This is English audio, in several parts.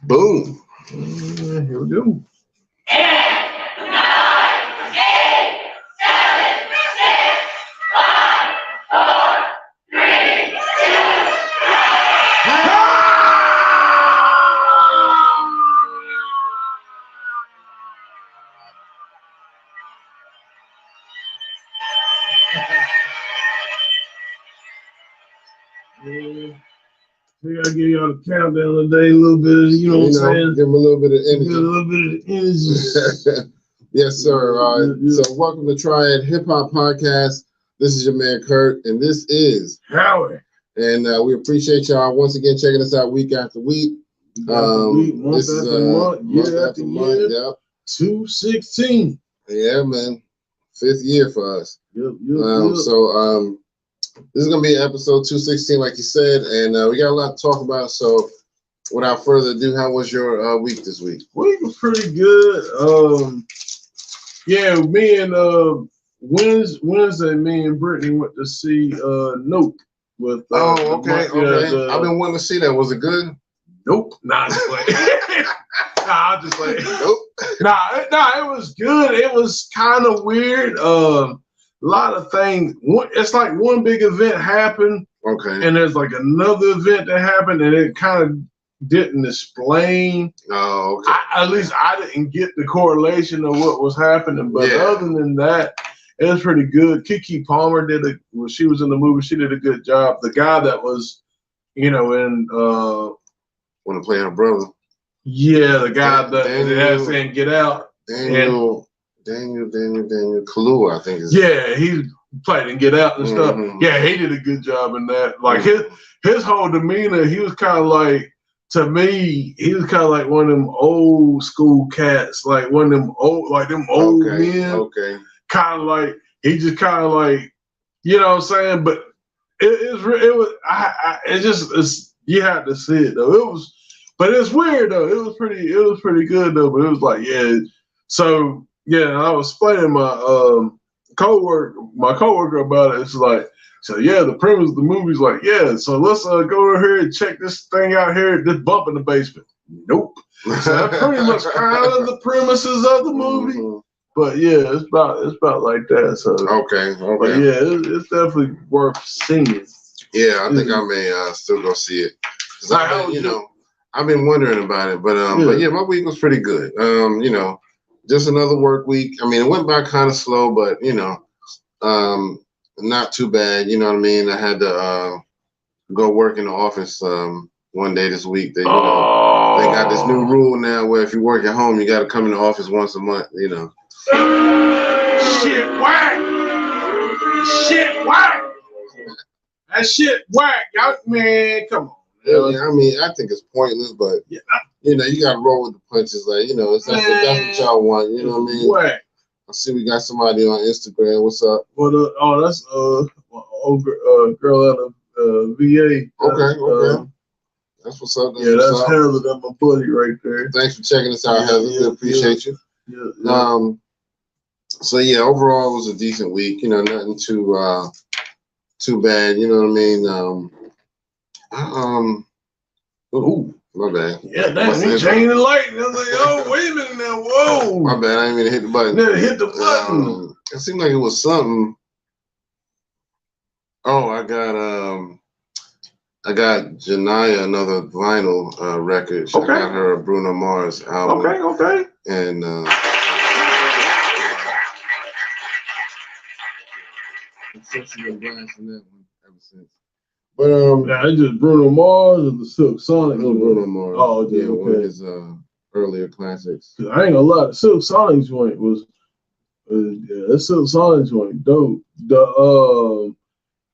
Boom. Here we go. 10, 9, 8, 7, 6, 5, 4, 3, 2. We gotta give y'all the countdown today, a little bit of, you know what I'm saying? Give them a little bit of energy. Give a little bit of energy. Yes, sir. So welcome to Triad Hip Hop Podcast. This is your man Kurt, and this is Howie. And we appreciate y'all once again checking us out week after week. Month after month, year after year. Yep. 216. Yeah, man. 5th year for us. Yep. So this is gonna be episode 216, like you said, and we got a lot to talk about. So without further ado, how was your week this week? Week was pretty good. Me and Wednesday, me and Brittany went to see Nope with. Okay. I've been wanting to see that. Was it good? Nope. Nah, just like. I'll just like. Nope. Nah, it was good. It was kind of weird. A lot of things. It's like one big event happened. Okay. And there's like another event that happened, and it kind of didn't explain. Oh, okay. At least I didn't get the correlation of what was happening. But other than that, it was pretty good. Keke Palmer when she was in the movie, she did a good job. The guy that was, in Want to play her brother? Yeah, the guy that saying Get Out. Daniel Kaluuya, I think is. Yeah, he played in Get Out and stuff. Yeah, he did a good job in that. Like his whole demeanor, he was kind of like, to me, he was kind of like one of them old school cats, like one of them old men. Okay. Kind of like he just kind of like, you know what I'm saying? But you had to see it though. But it's weird though. It was pretty good though. But it was like, yeah. So yeah, I was explaining my coworker about it. It's like, so yeah, the premise of the movie's like, yeah, so let's go over here and check this thing out here, this bump in the basement. Nope. So that's pretty much kind of the premises of the movie. But yeah, it's about like that. So okay. But yeah, it's definitely worth seeing. Yeah, I think I may still go see it. I've been wondering about it, but yeah, my week was pretty good. Just another work week. I mean, it went by kind of slow, but not too bad. You know what I mean? I had to go work in the office one day this week. They got this new rule now where if you work at home, you got to come in the office once a month. Shit whack. That shit whack. Y'all, man, come on. Yeah, I mean, I think it's pointless, but you got to roll with the punches. Like, if that's what y'all want, you know what I mean? Whack. I see we got somebody on Instagram. What's up? Well, that's old girl out of VA. Okay. That's what's up. That's Heather. That's my buddy right there. Thanks for checking us out, Heather. We appreciate you. Yeah. So yeah, overall it was a decent week. Nothing too bad. You know what I mean? Ooh, my bad. Yeah, that's me changing the light. And I was like, oh, wait a minute now. Whoa. My bad. I didn't mean to hit the button. Hit the button. It seemed like it was something. Oh, I got Janaya another vinyl record. I got her a Bruno Mars album. Okay. And she's been blasting that one ever since. But it's just Bruno Mars or the Silk Sonic. Bruno Mars. Oh, yeah, one of his earlier classics. I ain't gonna lie, the Silk Sonic joint was, that Silk Sonic joint dope.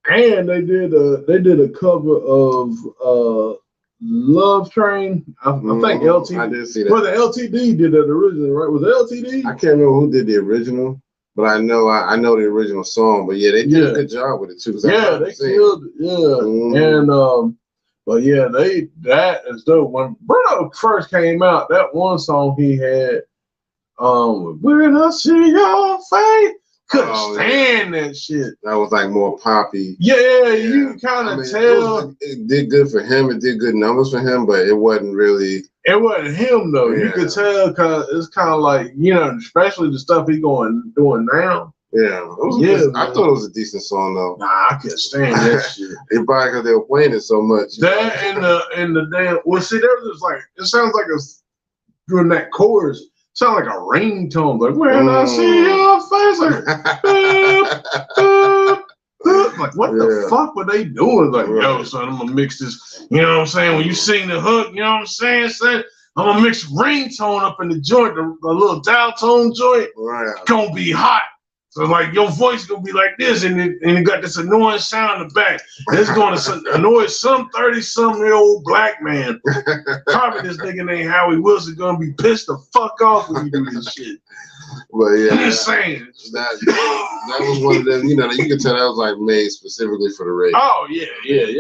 And they did a cover of Love Train. I think LTD. I did see that. Well, the LTD did that originally, right? Was it LTD? I can't remember who did the original. But I know the original song. But yeah, they did a good job with it too. Yeah, they killed it. Yeah, and but yeah, that is dope. When Bruno first came out, that one song he had, "When I See Your Face," Couldn't stand that shit. That was like more poppy. Yeah, you kind of tell. It did good for him. It did good numbers for him, but it wasn't really. It wasn't him though. Yeah. You could tell because it's kind of like, especially the stuff he doing now. Yeah, I thought it was a decent song though. Nah, I couldn't stand that shit. It probably because they were playing it so much. That and the damn. Well, see, there was like it sounds like during that chorus. Sound like a ringtone, like when I see your face, like what the fuck were they doing? Like, yo, son, I'm gonna mix this. You know what I'm saying? When you sing the hook, you know what I'm saying? Son, I'm gonna mix ringtone up in the joint, the little dial tone joint. Right. It's gonna be hot. So like your voice gonna be like this, and it got this annoying sound in the back. And it's gonna annoy some 30-something-year-old black man. Probably this nigga named Howie Wilson gonna be pissed the fuck off when you do this shit. But yeah, I'm just saying. That was one of them. You can tell that was like made specifically for the radio. Oh yeah. They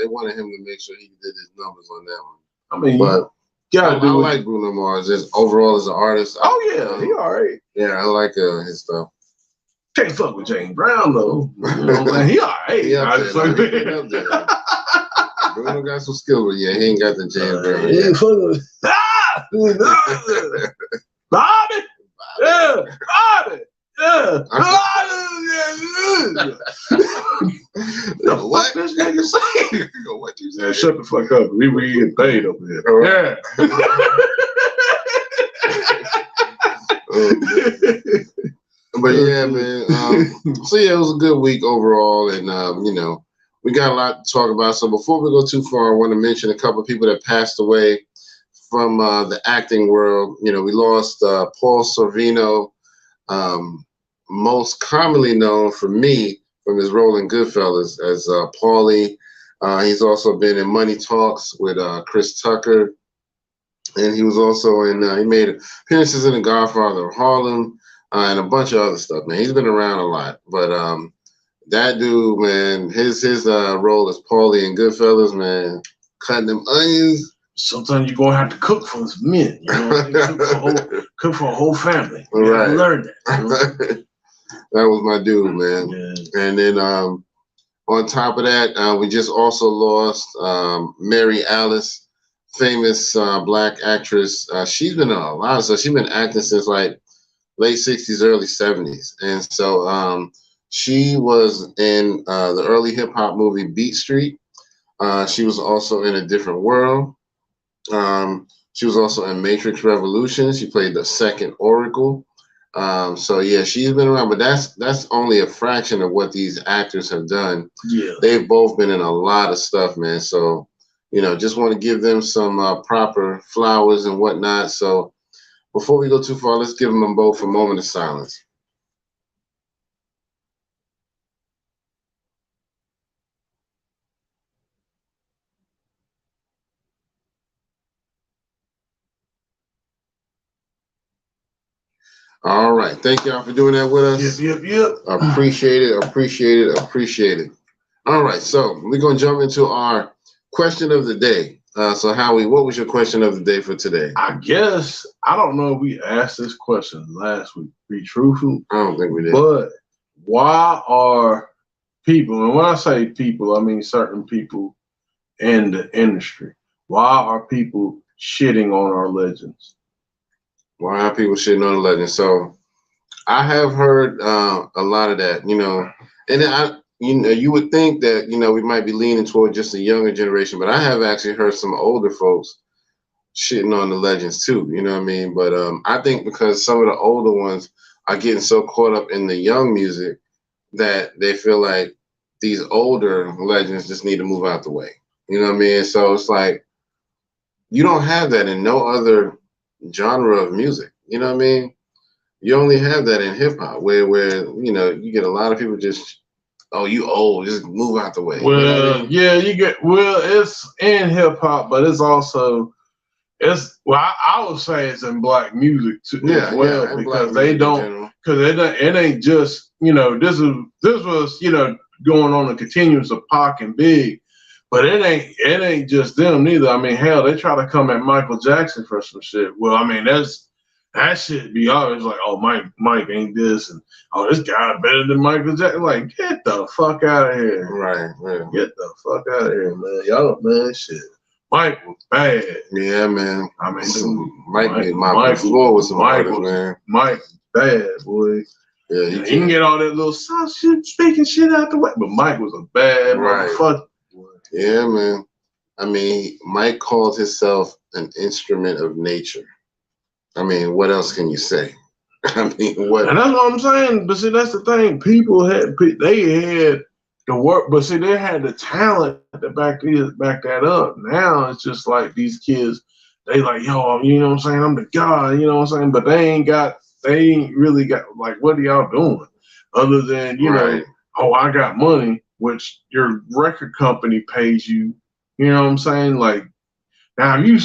wanted him to make sure he did his numbers on that one. I mean, but I like Bruno Mars just overall as an artist. He all right. Yeah, I like his stuff. Can't fuck with James Brown though. You know what I'm saying? He all right. Bruno got some skills, but yeah, he ain't got the James Brown. He ain't fucking. Bobby. Yeah, Bobby. Yeah. What this nigga say? What you say? Shut the fuck up. We getting paid over here. Yeah. But yeah, man. So yeah, it was a good week overall, and we got a lot to talk about. So before we go too far, I want to mention a couple of people that passed away from the acting world. We lost Paul Sorvino, most commonly known for me from his role in Goodfellas as Paulie. He's also been in Money Talks with Chris Tucker, and he was also in. He made appearances in The Godfather of Harlem. And a bunch of other stuff, man. He's been around a lot, but that dude, man, his role as Paulie in Goodfellas, man, cutting them onions. Sometimes you're gonna have to cook for some men, cook for a whole family. You right. Learn that. That was my dude, man. Yeah. And then on top of that, we just also lost Mary Alice, famous black actress. She's been in a lot of stuff. She's been acting since like late 60s, early 70s. And so she was in the early hip hop movie Beat Street. She was also in A Different World. She was also in Matrix Revolution. She played the second Oracle. So yeah, she's been around, but that's only a fraction of what these actors have done. Yeah. They've both been in a lot of stuff, man. So, just want to give them some proper flowers and whatnot. So before we go too far, let's give them both a moment of silence. All right. Thank y'all for doing that with us. Yep. Appreciate it. All right. So we're going to jump into our question of the day. So Howie, what was your question of the day for today? I guess, I don't know if we asked this question last week, to be truthful. I don't think we did. But why are people, and when I say people, I mean certain people in the industry, why are people shitting on our legends? Why are people shitting on the legends? So I have heard a lot of that, and you would think that, we might be leaning toward just a younger generation, but I have actually heard some older folks shitting on the legends too, you know what I mean? But I think because some of the older ones are getting so caught up in the young music that they feel like these older legends just need to move out the way. You know what I mean? So it's like, you don't have that in no other genre of music. You know what I mean? You only have that in hip hop where you get a lot of people just, oh, you old, just move out the way. Well, you know what I mean? It's in hip hop, but it's also, I would say it's in black music too, as well, because it ain't just, this was, going on a continuous of Pac and Big, but it ain't just them neither. I mean, hell, they try to come at Michael Jackson for some shit. Well, I mean, that shit be always like, oh, Mike ain't this, and oh, this guy better than Michael Jackson. Like, get the fuck out of here. Right. Get the fuck out of here, man. Y'all, man, shit. Mike was bad. Yeah, man. I mean, dude, Mike made my floor with some artists, man. Mike bad, boy. Yeah, he can get all that little soft shit, speaking shit out the way, but Mike was a bad motherfucker. Yeah, man. I mean, Mike called himself an instrument of nature. I mean, what else can you say? I mean, what? And that's what I'm saying. But see, that's the thing. People had the work, but see, they had the talent to back that up. Now it's just like these kids, they like, yo, you know what I'm saying? I'm the guy, you know what I'm saying? But they ain't really got, like, what are y'all doing? Other than, you know, oh, I got money, which your record company pays you. You know what I'm saying? Like, now you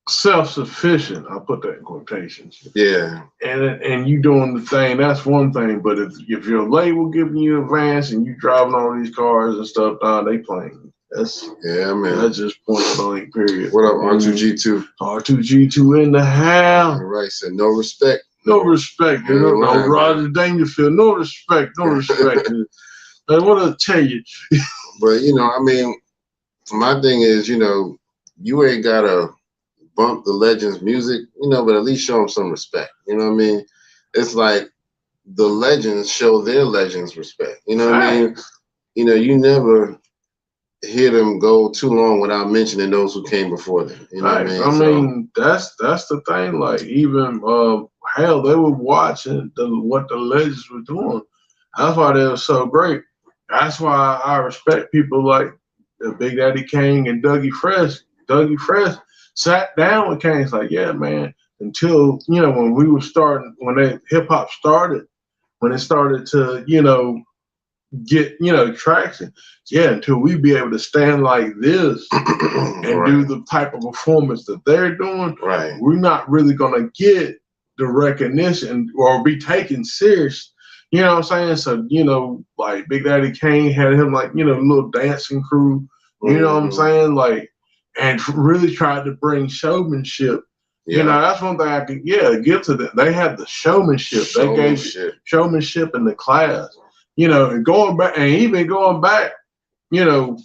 self-sufficient, I'll put that in quotations. Yeah. And you doing the thing, that's one thing. But if your label giving you advance and you driving all these cars and stuff, they playing. That's just point blank, period. What up, R2G2? R2G2 in the house. All right, said no respect. No respect. No Roger Dangerfield. No respect. No respect. I want to tell you. But, you know, I mean, my thing is, you know, you ain't got to bump the legends' music, you know, but at least show them some respect. You know what I mean? It's like the legends show their legends respect. You know what I mean? You know, you never hear them go too long without mentioning those who came before them. You know what I mean? I mean, that's the thing. Like, even hell, they were watching what the legends were doing. That's why they were so great. That's why I respect people like Big Daddy Kane and Dougie Fresh. Dougie Fresh sat down with Kane. It's like, yeah, man, until, you know, when we were starting, when hip hop started, when it started to, you know, get, you know, traction, until we be able to stand like this and do the type of performance that they're doing, we're not really going to get the recognition or be taken serious. You know what I'm saying? So, you know, like Big Daddy Kane had him, like, you know, a little dancing crew, you know what I'm saying? Like, and really tried to bring showmanship. You know, that's one thing I could, give to them. They had the showmanship. They gave showmanship in the class. You know, and going back, you know,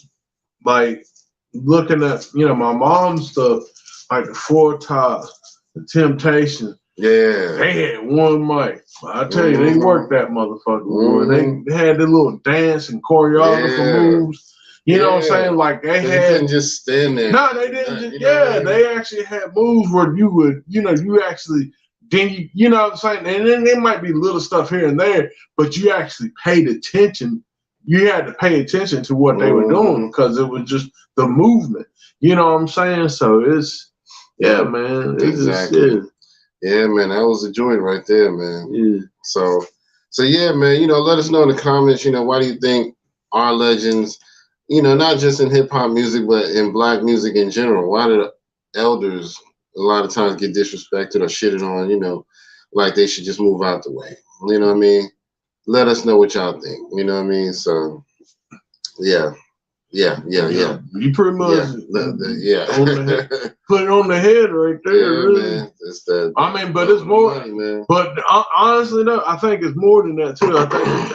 like looking at, you know, my mom's stuff, like the Four Tops, the Temptations. Yeah. They had one mic. I tell you, they worked that motherfucker. They had the little dance and choreographer moves. You know what I'm saying? Like they didn't just stand there. No, they didn't. They actually had moves where you would, you know, you actually, then you know what I'm saying? And then there might be little stuff here and there, but you actually paid attention. You had to pay attention to what they were doing because it was just the movement. You know what I'm saying? So it's, man. Exactly. Yeah, man, that was a joint right there, man. Yeah. So yeah, man, you know, let us know in the comments, you know, why do you think our legends, you know, not just in hip hop music, but in black music in general, why do the elders a lot of times get disrespected or shitted on, you know, like they should just move out the way. You know what I mean? Let us know what y'all think. You know what I mean? So, yeah. You pretty much put it on the head right there. Yeah, really. Man. It's that, I mean, but it's more. Money, man. But honestly, though, I think it's more than that too.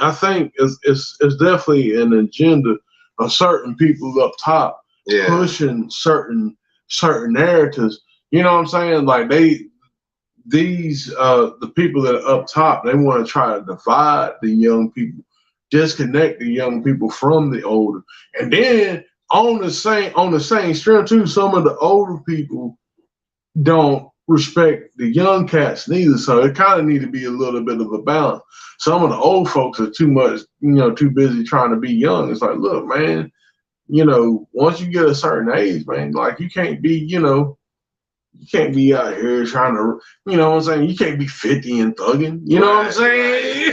I think it's definitely an agenda of certain people up top pushing certain narratives. You know what I'm saying? Like the people that are up top, they want to try to divide the young people, disconnect the young people from the older. And then on the same string too, some of the older people don't respect the young cats neither. So it kind of need to be a little bit of a balance. Some of the old folks are too much, you know, too busy trying to be young. It's like, look, man, you know, once you get a certain age, man, like you can't be, you know, you can't be out here trying to, you know what I'm saying? You can't be 50 and thugging. You know what I'm saying? You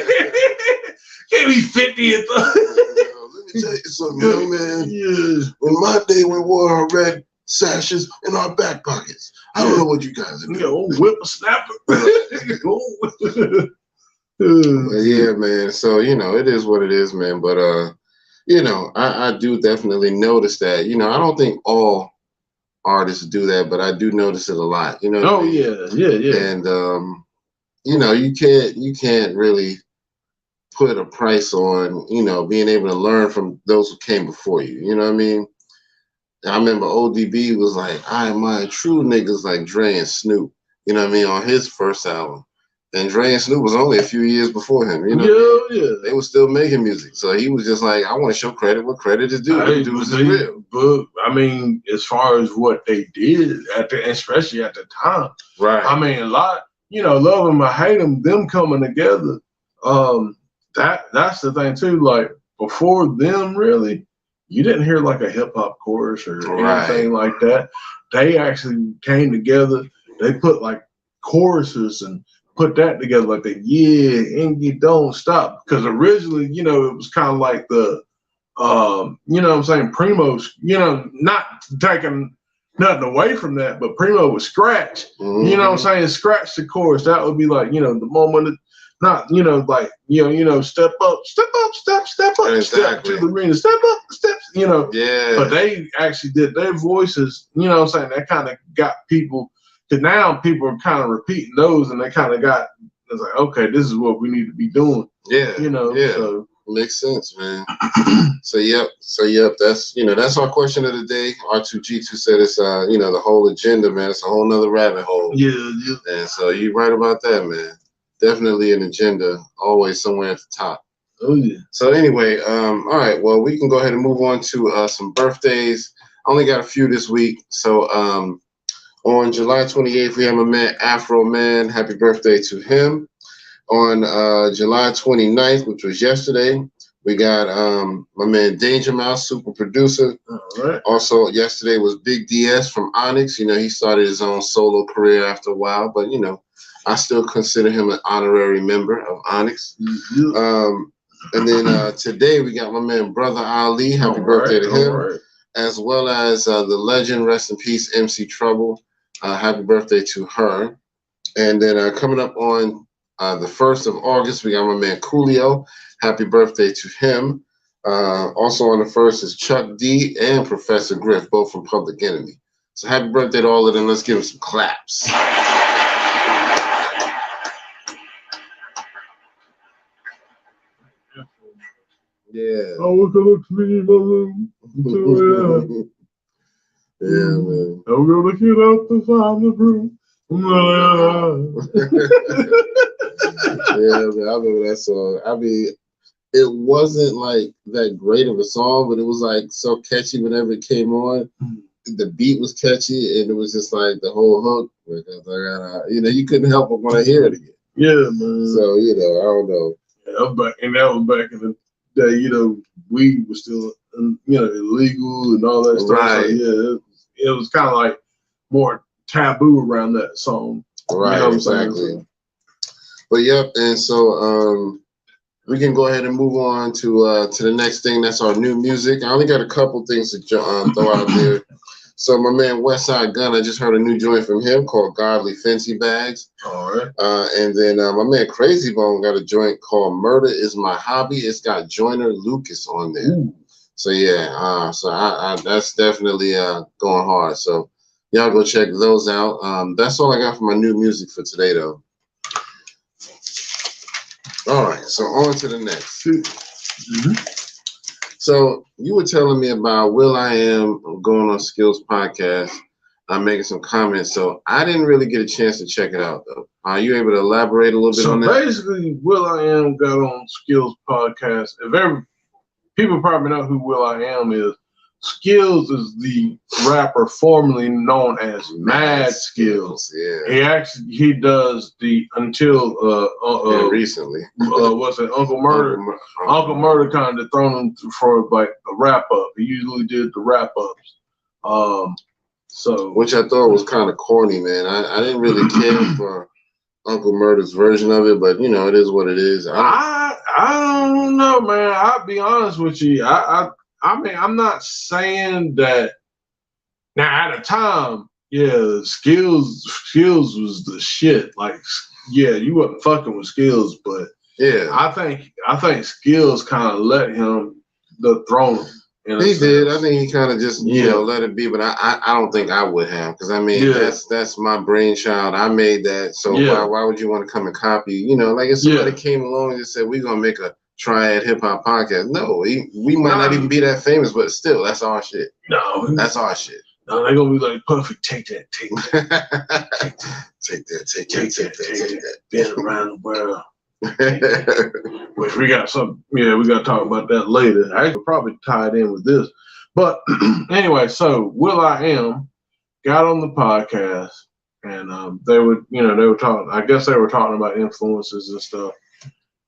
can't be 50 and thugging. Let me tell you something, young man. Yeah. In my day, we wore our red sashes in our back pockets. I don't know what you guys are doing. Old whippersnapper. Yeah, man. So, you know, it is what it is, man. But, you know, I do definitely notice that, you know, I don't think all artists do that, but I do notice it a lot. You know what I mean? Yeah. And you know, you can't really put a price on, you know, being able to learn from those who came before you. You know what I mean? I remember ODB was like, I admire true niggas like Dre and Snoop, you know what I mean, on his first album. And Dre and Snoop was only a few years before him, you know? Yeah. They were still making music. So he was just like, I want to show credit what credit is due. Hey, Dudes is real. But I mean, as far as what they did especially at the time, Right. I mean, a lot, you know, love them or hate them coming together. That's the thing too. Like before them, really, you didn't hear like a hip hop chorus or anything like that. They actually came together. They put like choruses and put that together, like the and you don't stop. Because originally, you know, it was kind of like the, you know what I'm saying, Primo's, you know, not taking nothing away from that, but Primo would scratch. Mm-hmm. You know what I'm saying? Scratch the chorus. That would be like, you know, the moment, not, you know, like, you know, step up, step up, step up, exactly. step to the arena, step up, steps, you know. Yeah. But they actually did their voices, you know what I'm saying? That kind of got people, because now people are kind of repeating those and they kind of got, it's like, okay, this is what we need to be doing. Yeah. You know, yeah. So. Makes sense, man. So yep. That's, you know, that's our question of the day. R2G2 said it's you know, the whole agenda, man. It's a whole nother rabbit hole. Yeah. And so you're right about that, man. Definitely an agenda, always somewhere at the top. Oh yeah. So anyway, all right. Well, we can go ahead and move on to some birthdays. I only got a few this week. So on July 28th, we have my man Afro Man. Happy birthday to him. On July 29th, which was yesterday, we got my man Danger Mouse, super producer. All right. Also, yesterday was Big DS from Onyx. You know, he started his own solo career after a while, but, you know, I still consider him an honorary member of Onyx. Mm-hmm. And then today we got my man Brother Ali. Happy birthday to him. As well as the legend, rest in peace, MC Trouble. Happy birthday to her. And then coming up on the 1st of August, we got my man Coolio. Happy birthday to him. Also on the 1st is Chuck D and Professor Griff, both from Public Enemy. So happy birthday to all of them. Let's give them some claps. Yeah. I was gonna clean my room. Yeah, man. I'm gonna get out to find the broom. Yeah, man, I remember that song. I mean, it wasn't like that great of a song, but it was like so catchy whenever it came on. The beat was catchy, and it was just like the whole hook. You know, you couldn't help but want to hear it again. Yeah, man. So, you know, I don't know. And that was back in the day, you know, weed was still, you know, illegal and all that stuff. Right. So, yeah, it was kind of like more taboo around that song. Right, you know exactly. But yep, and so we can go ahead and move on to the next thing. That's our new music. I only got a couple things to throw out there. So my man Westside Gun, I just heard a new joint from him called Godly Fancy Bags. All right. And then my man Crazy Bone got a joint called Murder Is My Hobby. It's got Joyner Lucas on there. Ooh. So yeah, so I that's definitely going hard. So y'all go check those out. That's all I got for my new music for today, though. All right, so on to the next. Mm-hmm. So you were telling me about Will I Am going on Skills Podcast. I'm making some comments, so I didn't really get a chance to check it out, though. Are you able to elaborate a little bit on that? So basically, Will I Am got on Skills Podcast. People probably know who Will I Am is. Skills is the rapper formerly known as Mad Skills. Yeah. He does the until recently. What's it, Uncle Murder? Uncle Murder kind of thrown him for like a wrap up. He usually did the wrap ups. So which I thought was kind of corny, man. I didn't really care for Uncle Murder's version of it, but you know, it is what it is. I don't know, man. I'll be honest with you. I mean, I'm not saying that. Now, at a time, yeah, Skills was the shit. Like, yeah, you wasn't fucking with Skills, but yeah, I think Skills kind of let him the throne. He did. I think he kind of just let it be, but I don't think I would have, because I mean that's my brainchild. I made that, so why would you want to come and copy? Like if somebody came along and just said we're gonna make a Triad Hip Hop Podcast. No, we might not even be that famous, but still, that's our shit. No, that's our shit. No, they're gonna be like, perfect. Take that. Take that. Been around the world. Which we got some. Yeah, we got to talk about that later. Actually, probably tied in with this. But anyway, so Will.i.am got on the podcast, and they were talking. I guess they were talking about influences and stuff.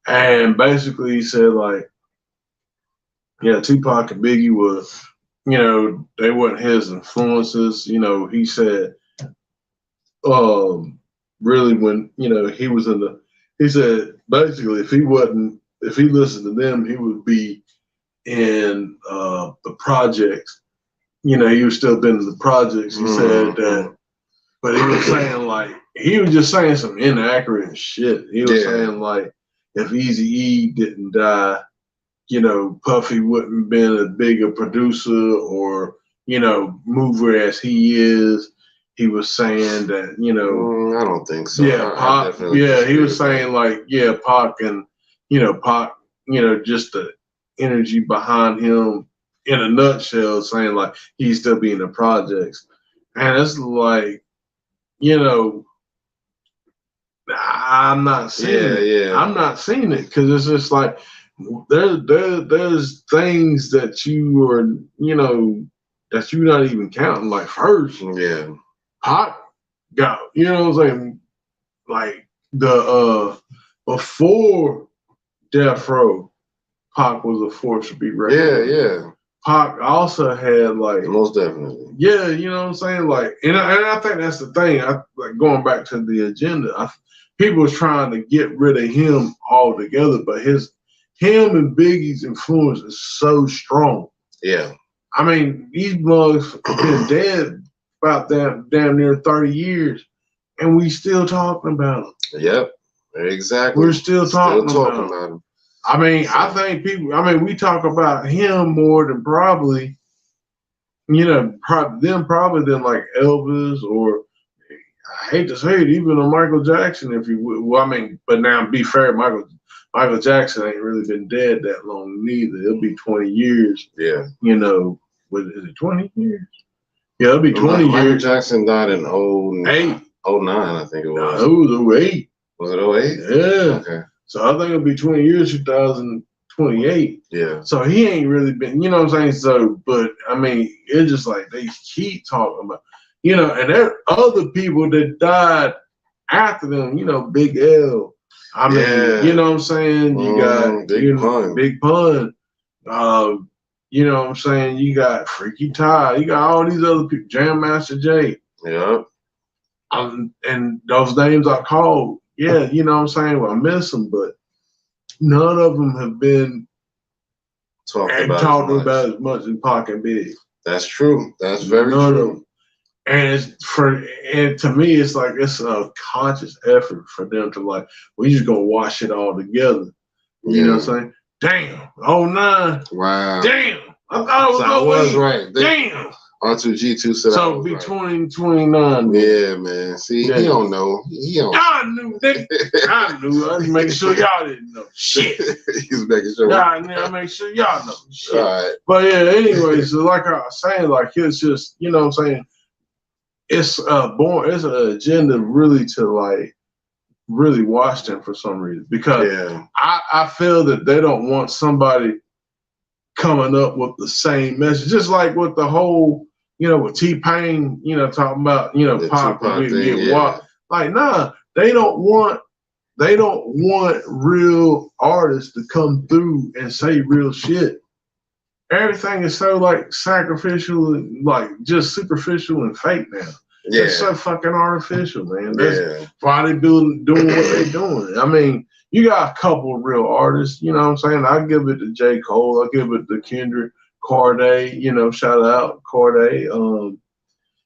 And basically, he said like, Tupac and Biggie was. They weren't his influences. He said, really when, he was he said basically if he listened to them, he would be in the projects. He was still been in the projects. He said that, but he was saying like, he was just saying some inaccurate shit. He was saying like, if Eazy-E didn't die, Puffy wouldn't have been as big a producer or, mover as he is. He was saying that, I don't think so. Yeah, Pac, he was saying like, Pac and, Pac, just the energy behind him in a nutshell, saying like he's still being the projects. And it's like, I'm not seeing it. I'm not seeing it because it's just like, there's things that you are, that you're not even counting. Like first, Pac got, what I'm saying, like the before Death Row, Pac was a force to be reckoned with. Pac also had like most definitely. Yeah, what I'm saying, like, and I think that's the thing. Like going back to the agenda, people was trying to get rid of him altogether, but him and Biggie's influence is so strong. Yeah. I mean, these mugs have been dead about damn near 30 years, and we still talking about them. Yep, exactly. We're still talking about them. I mean, I think we talk about him more than probably, probably than like Elvis or, I hate to say it, even a Michael Jackson, if you would. Well, I mean, but now be fair, Michael Jackson ain't really been dead that long neither. It'll be 20 years. Yeah. Is it 20 years? Yeah, it'll be 20 years. Michael Jackson died in 09, I think it was. No, it was 08. Was it 08? Yeah. Okay. So I think it'll be 20 years, 2028. Yeah. So he ain't really been, you know what I'm saying? So, but I mean, it's just like they keep talking about, and there are other people that died after them, Big L. I mean, you know what I'm saying? You got Big Pun. You know what I'm saying? You got Freaky Ty. You got all these other people. Jam Master Jay. Yeah. And those names I called. Yeah, you know what I'm saying? Well, I miss them, but none of them have been talked about as much as Pac and Big. That's true. That's very true. And to me, it's like it's a conscious effort for them to like, we just gonna wash it all together. You know what I'm saying? Damn. 09. Wow. Damn. I thought I was right. Damn. R2G2 said so be 2029. Yeah, man. See, he don't know. I knew that. I knew. I was making sure y'all didn't know. Shit. He was making sure. I make sure y'all know. Shit. All right. But yeah, anyway, so like I was saying, like it's just, you know what I'm saying? It's it's an agenda really to like really watch them for some reason. Because I feel that they don't want somebody coming up with the same message. Just like with the whole, with T-Pain, talking about, Pop and get walked. Like, nah, they don't want real artists to come through and say real shit. Everything is so like sacrificial and like just superficial and fake now. Yeah. It's so fucking artificial, man. That's why they doing what they're doing. I mean, you got a couple of real artists, you know what I'm saying? I give it to J. Cole, I give it to Kendrick, Corday, shout out Corday. You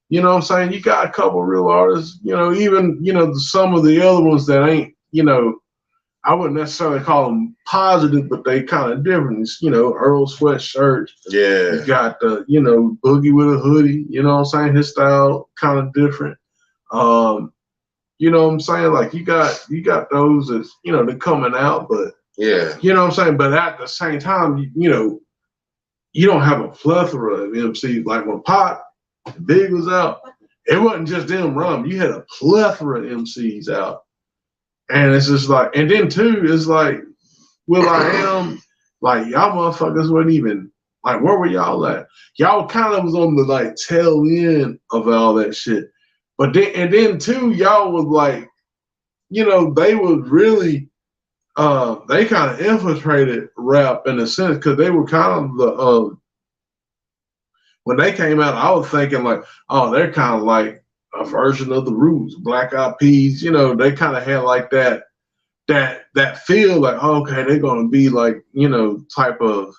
know what I'm saying? You got a couple of real artists, even, some of the other ones that ain't, I wouldn't necessarily call them positive, but they kind of different. It's, Earl Sweatshirt. Yeah. You got the, Boogie with a hoodie. You know what I'm saying? His style kind of different. You know what I'm saying? Like you got those that's, they're coming out, but yeah. You know what I'm saying? But at the same time, you don't have a plethora of MCs. Like when Big was out, it wasn't just them rum. You had a plethora of MCs out. And it's just like, and then too, it's like, will.i.am, like y'all motherfuckers weren't even, like, where were y'all at? Y'all kind of was on the like tail end of all that shit. But then too, y'all was like, they was really, they kind of infiltrated rap in a sense because they were kind of the, when they came out, I was thinking like, oh, they're kind of like a version of the Roots, Black Eyed Peas. They kind of had like that feel like, oh, okay, they're gonna be like, type of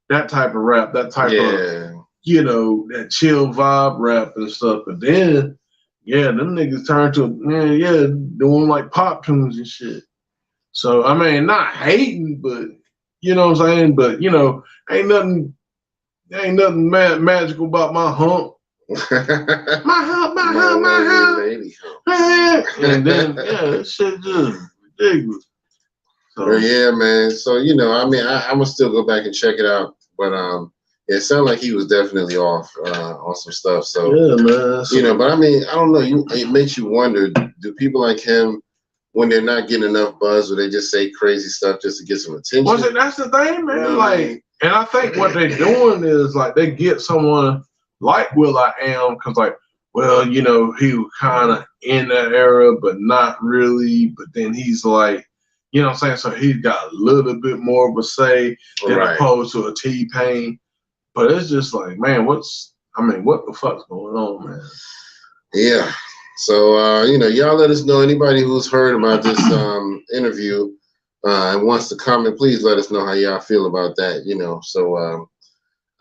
rap, that type of, that chill vibe rap and stuff. But then, them niggas turned to doing like pop tunes and shit. So I mean, not hating, but you know what I'm saying. But ain't nothing magical about my hump. my hump. And then that shit just ridiculous. So yeah, man. So I mean, I'm gonna still go back and check it out, but it sounded like he was definitely off on some stuff. So yeah, man. But I mean, I don't know. It makes you wonder: do people like him, when they're not getting enough buzz, or they just say crazy stuff just to get some attention? Well, that's the thing, man. Like, and I think what they're doing is like they get someone like will.i.am because, like, well, he was kind of in that era, but not really. But then he's like, you know what I'm saying? So he's got a little bit more of a say than opposed to a T-Pain. But it's just like, man, what the fuck's going on, man? Yeah. So, y'all let us know, anybody who's heard about this interview and wants to comment, please let us know how y'all feel about that, So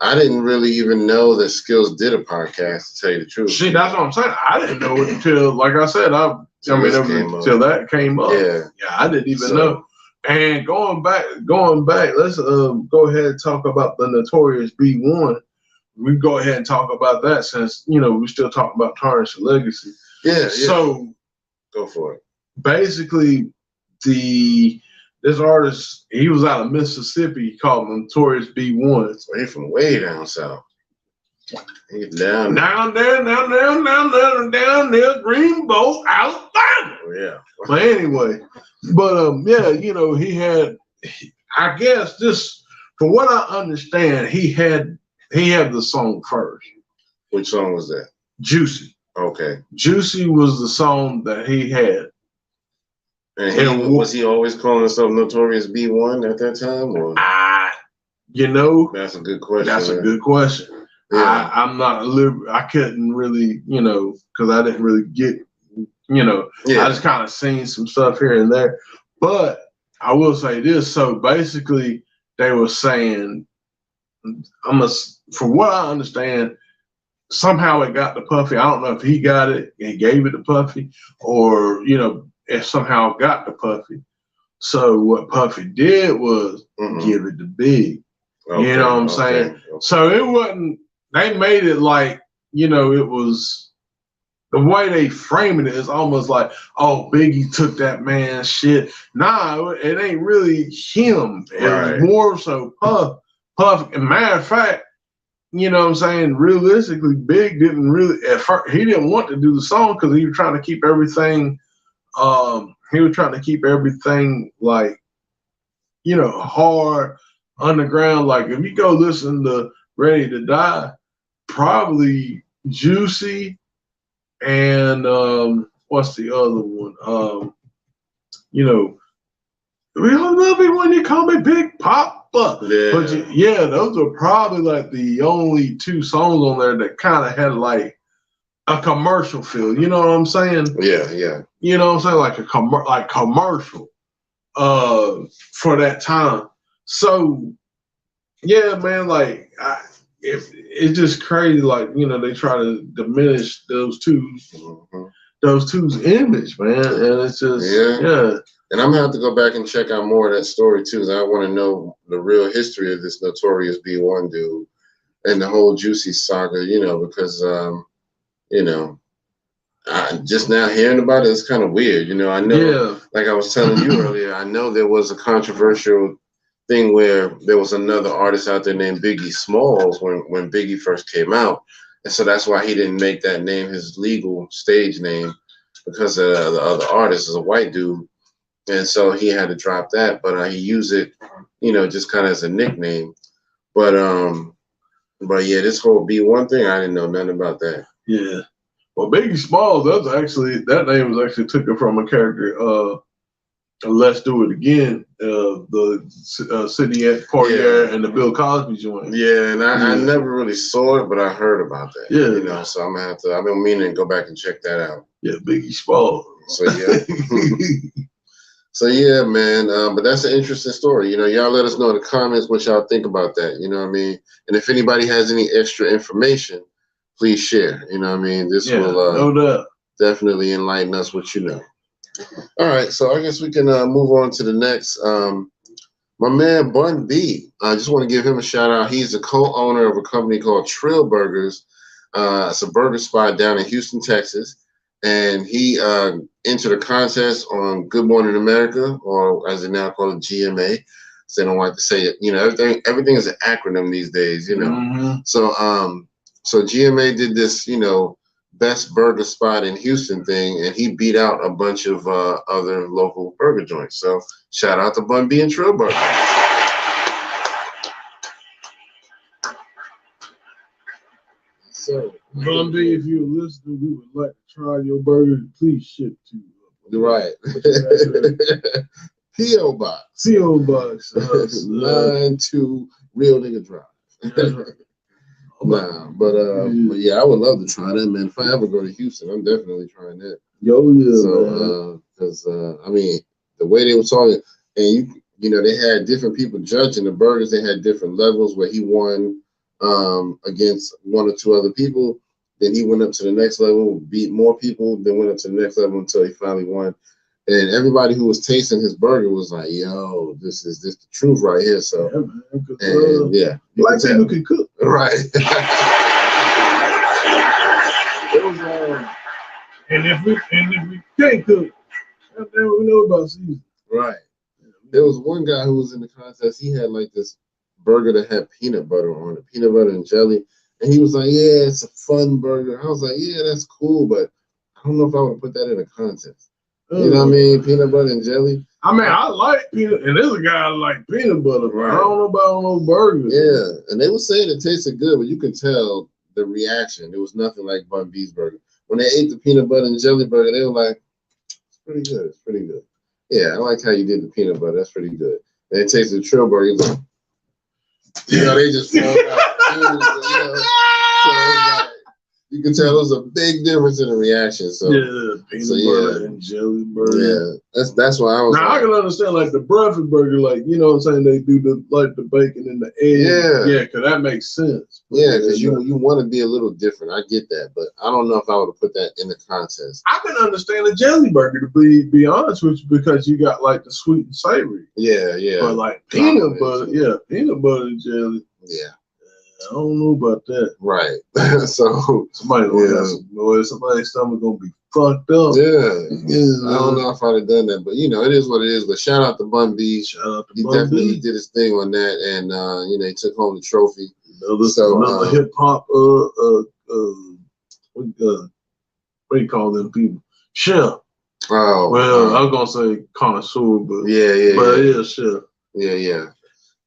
I didn't really even know that Skills did a podcast, to tell you the truth. See, that's what I'm saying. I didn't know it until, like I said, until that came up. Yeah, I didn't even know. And going back, let's go ahead and talk about the Notorious B1. We go ahead and talk about that since, we're still talking about Tarnish Legacy. Yeah. So go for it. Basically, this artist, he was out of Mississippi, called Notorious B1. So he's from way down south. He's down there, Greenbow, Alabama. Oh, yeah. But anyway, he had, I guess this, from what I understand, he had the song first. Which song was that? Juicy. Okay. Juicy was the song that he had. And was he always calling himself Notorious B1 at that time? Or? That's a good question. That's a good question. Yeah. I couldn't really, because I didn't really get, I just kind of seen some stuff here and there. But I will say this. So basically, they were saying, from what I understand, somehow it got to Puffy. I don't know if he got it and gave it to Puffy, or it somehow got to Puffy. So what Puffy did was give it to Big. Okay, you know what I'm saying? Okay. So it wasn't. They made it like it was. The way they framing it is almost like, oh, Biggie took that man's shit. Nah, it ain't really him. It was more so Puff. And matter of fact, you know what I'm saying? Realistically, Big didn't really, at first, he didn't want to do the song because he was trying to keep everything, like, hard, underground. Like, if you go listen to Ready to Die, probably Juicy and, what's the other one? We don't love it when you call me Big Papa. Yeah. But those are probably like the only two songs on there that kind of had like a commercial feel. You know what I'm saying? Yeah. You know what I'm saying? Like a commercial for that time. So yeah, man, like it's just crazy. Like they try to diminish those two's image, man, and it's just And I'm gonna have to go back and check out more of that story too, because I want to know the real history of this notorious B1 dude and the whole Juicy saga. Because just now hearing about it, it's kind of weird. I know, like I was telling you earlier, I know there was a controversial thing where there was another artist out there named Biggie Smalls when Biggie first came out, and so that's why he didn't make that name his legal stage name, because the other artist is a white dude, and so he had to drop that, but he used it, just kind of as a nickname. But yeah, this whole B1 thing, I didn't know nothing about that. Yeah. Well, Biggie Smalls, that name was actually taken from a character, Let's Do It Again, the City at Courtyard and the Bill Cosby joint. Yeah, and I never really saw it, but I heard about that. Yeah. So I'm gonna have to. I've been meaning to go back and check that out. Yeah, Biggie Smalls. So yeah. So yeah, man. But that's an interesting story. Y'all let us know in the comments what y'all think about that. You know what I mean? And if anybody has any extra information, please share. You know what I mean? This will no doubt. Definitely enlighten us what you know. All right, so I guess we can move on to the next. My man Bun B. I just want to give him a shout out. He's the co-owner of a company called Trill Burgers. It's a burger spot down in Houston, Texas. And he entered a contest on Good Morning America, or as they now call it, GMA. So they don't like to say it. Everything is an acronym these days. Mm-hmm. So GMA did this, best burger spot in Houston thing, and he beat out a bunch of other local burger joints. So shout out to Bun B and Trill Burgers. So Bun B, if you're listening, we would like to try your burger. Please ship to right. P.O. Box. C.O. Box. 92 Real Nigga Drive. Nah, but yeah, I would love to try that, man. If I ever go to Houston, I'm definitely trying that. Yo, yeah, so, because I mean, the way they were talking, and they had different people judging the burgers. They had different levels where he won against one or two other people. Then he went up to the next level, beat more people, then went up to the next level until he finally won. And everybody who was tasting his burger was like, "Yo, this the truth right here." So, black people can cook, right? And if we can't cook, we know about season. Right. There was one guy who was in the contest. He had like this burger that had peanut butter on it, peanut butter and jelly, and he was like, "Yeah, it's a fun burger." I was like, "Yeah, that's cool, but I don't know if I would put that in a contest." You know what I mean? Peanut butter and jelly. I mean, I like peanut, and there's a guy that like peanut butter. Right. I don't know about no burgers. Yeah, and they were saying it tasted good, but you could tell the reaction. It was nothing like Bun B's burger. When they ate the peanut butter and jelly burger, they were like, "It's pretty good. It's pretty good." Yeah, I like how you did the peanut butter. That's pretty good. And they tasted the Trill burger. Like, they just fall out. So like, you can tell there's a big difference in the reaction. So peanut butter and jelly burger. Yeah, that's why I was. Now I can understand like the breakfast burger, like what I'm saying, they do the bacon and the egg. Because that makes sense. Yeah, because you want to be a little different. I get that, but I don't know if I would have put that in the contest. I can understand a jelly burger, to be honest with you, because you got like the sweet and savory. Yeah. But like peanut butter and jelly. Yeah. I don't know about that. Right. So somebody's stomach gonna be fucked up. I don't know if I'd have done that, but it is what it is. But shout out to Bun B. He definitely did his thing on that, and he took home the trophy. Another hip hop what do you call them people? Chef. Oh, well, I was gonna say connoisseur, but chef. Yeah.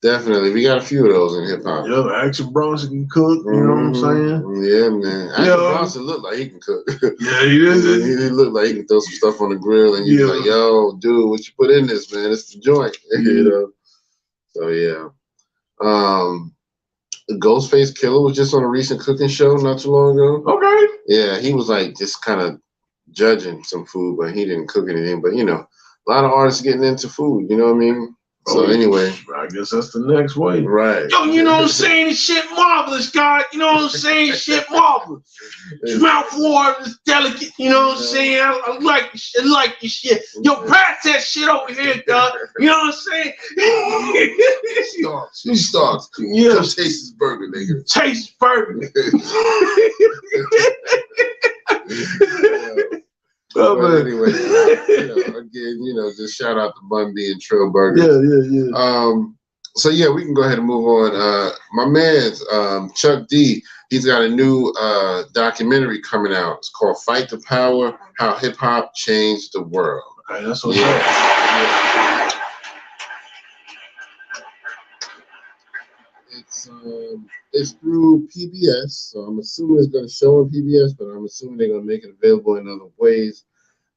Definitely. We got a few of those in hip hop. Yeah, Action Bronson can cook, you know what I'm saying? Yeah, man. Action Bronson looked like he can cook. Yeah, he did. He looked like he can throw some stuff on the grill and you're like, "Yo, dude, what you put in this, man? It's the joint." So yeah. The Ghostface Killer was just on a recent cooking show not too long ago. Okay. Yeah, he was like just kind of judging some food, but he didn't cook anything. But a lot of artists getting into food, you know what I mean? So anyway, I guess that's the next way. Right. Yo, you know what I'm saying? This shit marvelous, God. You know what I'm saying? Shit marvelous. Mouth water is delicate. You know what I'm saying? I like this shit. I like this shit. Yo, pass that shit over here, God. You know what I'm saying? Starks. Yeah. Come taste this burger, nigga. Taste burger. But anyway, again, just shout out to Bun B and Trill Burgers. Yeah. So yeah, we can go ahead and move on. My man's Chuck D, he's got a new documentary coming out. It's called "Fight the Power: How Hip Hop Changed the World." Okay, that's what's up. It's through PBS, so I'm assuming it's going to show on PBS, but I'm assuming they're going to make it available in other ways.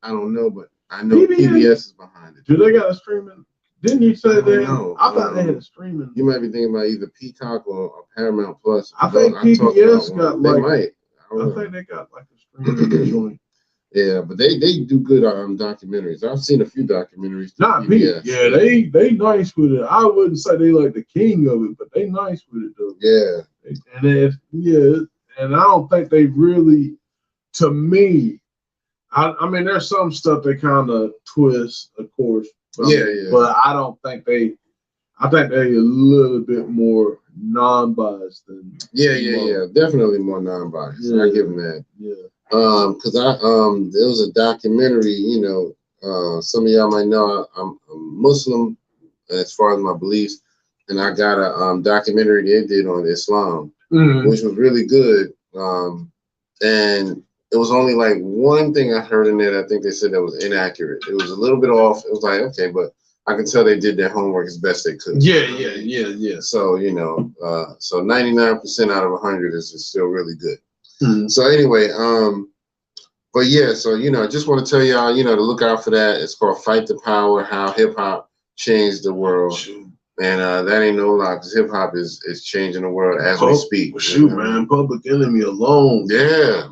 I don't know, but I know PBS is behind it. Do they got a streaming? Didn't you say that? No, I thought they had a streaming. You might be thinking about either Peacock or Paramount Plus. I think PBS got they like. Might. I think they got like a streaming joint. Yeah, but they do good on documentaries. I've seen a few documentaries. Not PBS. Yeah, they nice with it. I wouldn't say they like the king of it, but they nice with it though. Yeah. And I don't think they really, to me, I mean, there's some stuff they kind of twist, of course. But But I don't think I think they're a little bit more non-biased than. Yeah. Definitely more non-biased. Yeah. I give them that. Yeah. Because there was a documentary, some of y'all might know I'm Muslim as far as my beliefs, and I got a documentary they did on Islam, which was really good. And it was only like one thing I heard in there that I think they said that was inaccurate. It was a little bit off. It was like, okay, but I can tell they did their homework as best they could. Yeah. So, so 99% out of 100 is still really good. So anyway, but yeah, so I just want to tell y'all, to look out for that. It's called "Fight the Power: How Hip Hop Changed the World," and that ain't no lie, because hip hop is changing the world as we speak. Well, man, Public Enemy alone,